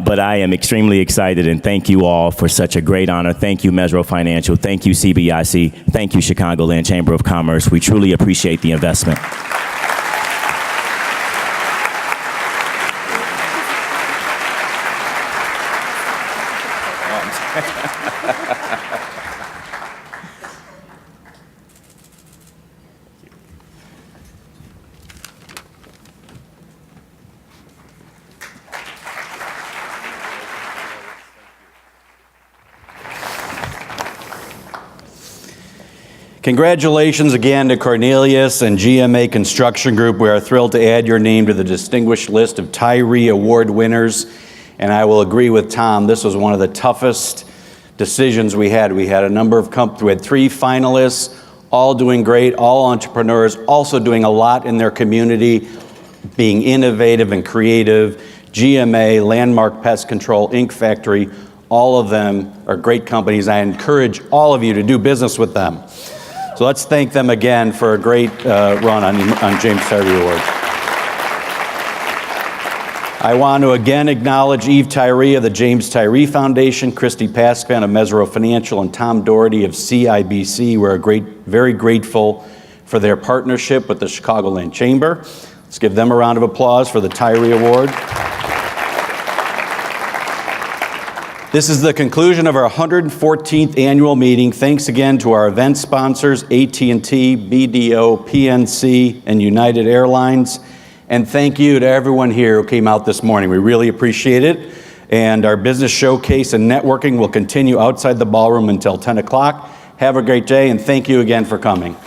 but I am extremely excited, and thank you all for such a great honor. Thank you, Mesirow Financial. Thank you, CBIC. Thank you, Chicagoland Chamber of Commerce. We truly appreciate the investment. Congratulations again to Cornelius and GMA Construction Group. We are thrilled to add your name to the distinguished list of Tyree Award winners. And I will agree with Tom, this was one of the toughest decisions we had. We had a number of we had 3 finalists, all doing great, all entrepreneurs, also doing a lot in their community, being innovative and creative. GMA, Landmark Pest Control, Ink Factory, all of them are great companies. I encourage all of you to do business with them. So let's thank them again for a great run on James Tyree Awards. I want to again acknowledge Eve Tyree of the James Tyree Foundation, Kristie Paskvan of Mesirow Financial, and Tom Doherty of CIBC. We're very grateful for their partnership with the Chicagoland Chamber. Let's give them a round of applause for the Tyree Award. This is the conclusion of our 114th annual meeting. Thanks again to our event sponsors, AT&T, BDO, PNC, and United Airlines. And thank you to everyone here who came out this morning. We really appreciate it. And our business showcase and networking will continue outside the ballroom until 10 o'clock. Have a great day, and thank you again for coming.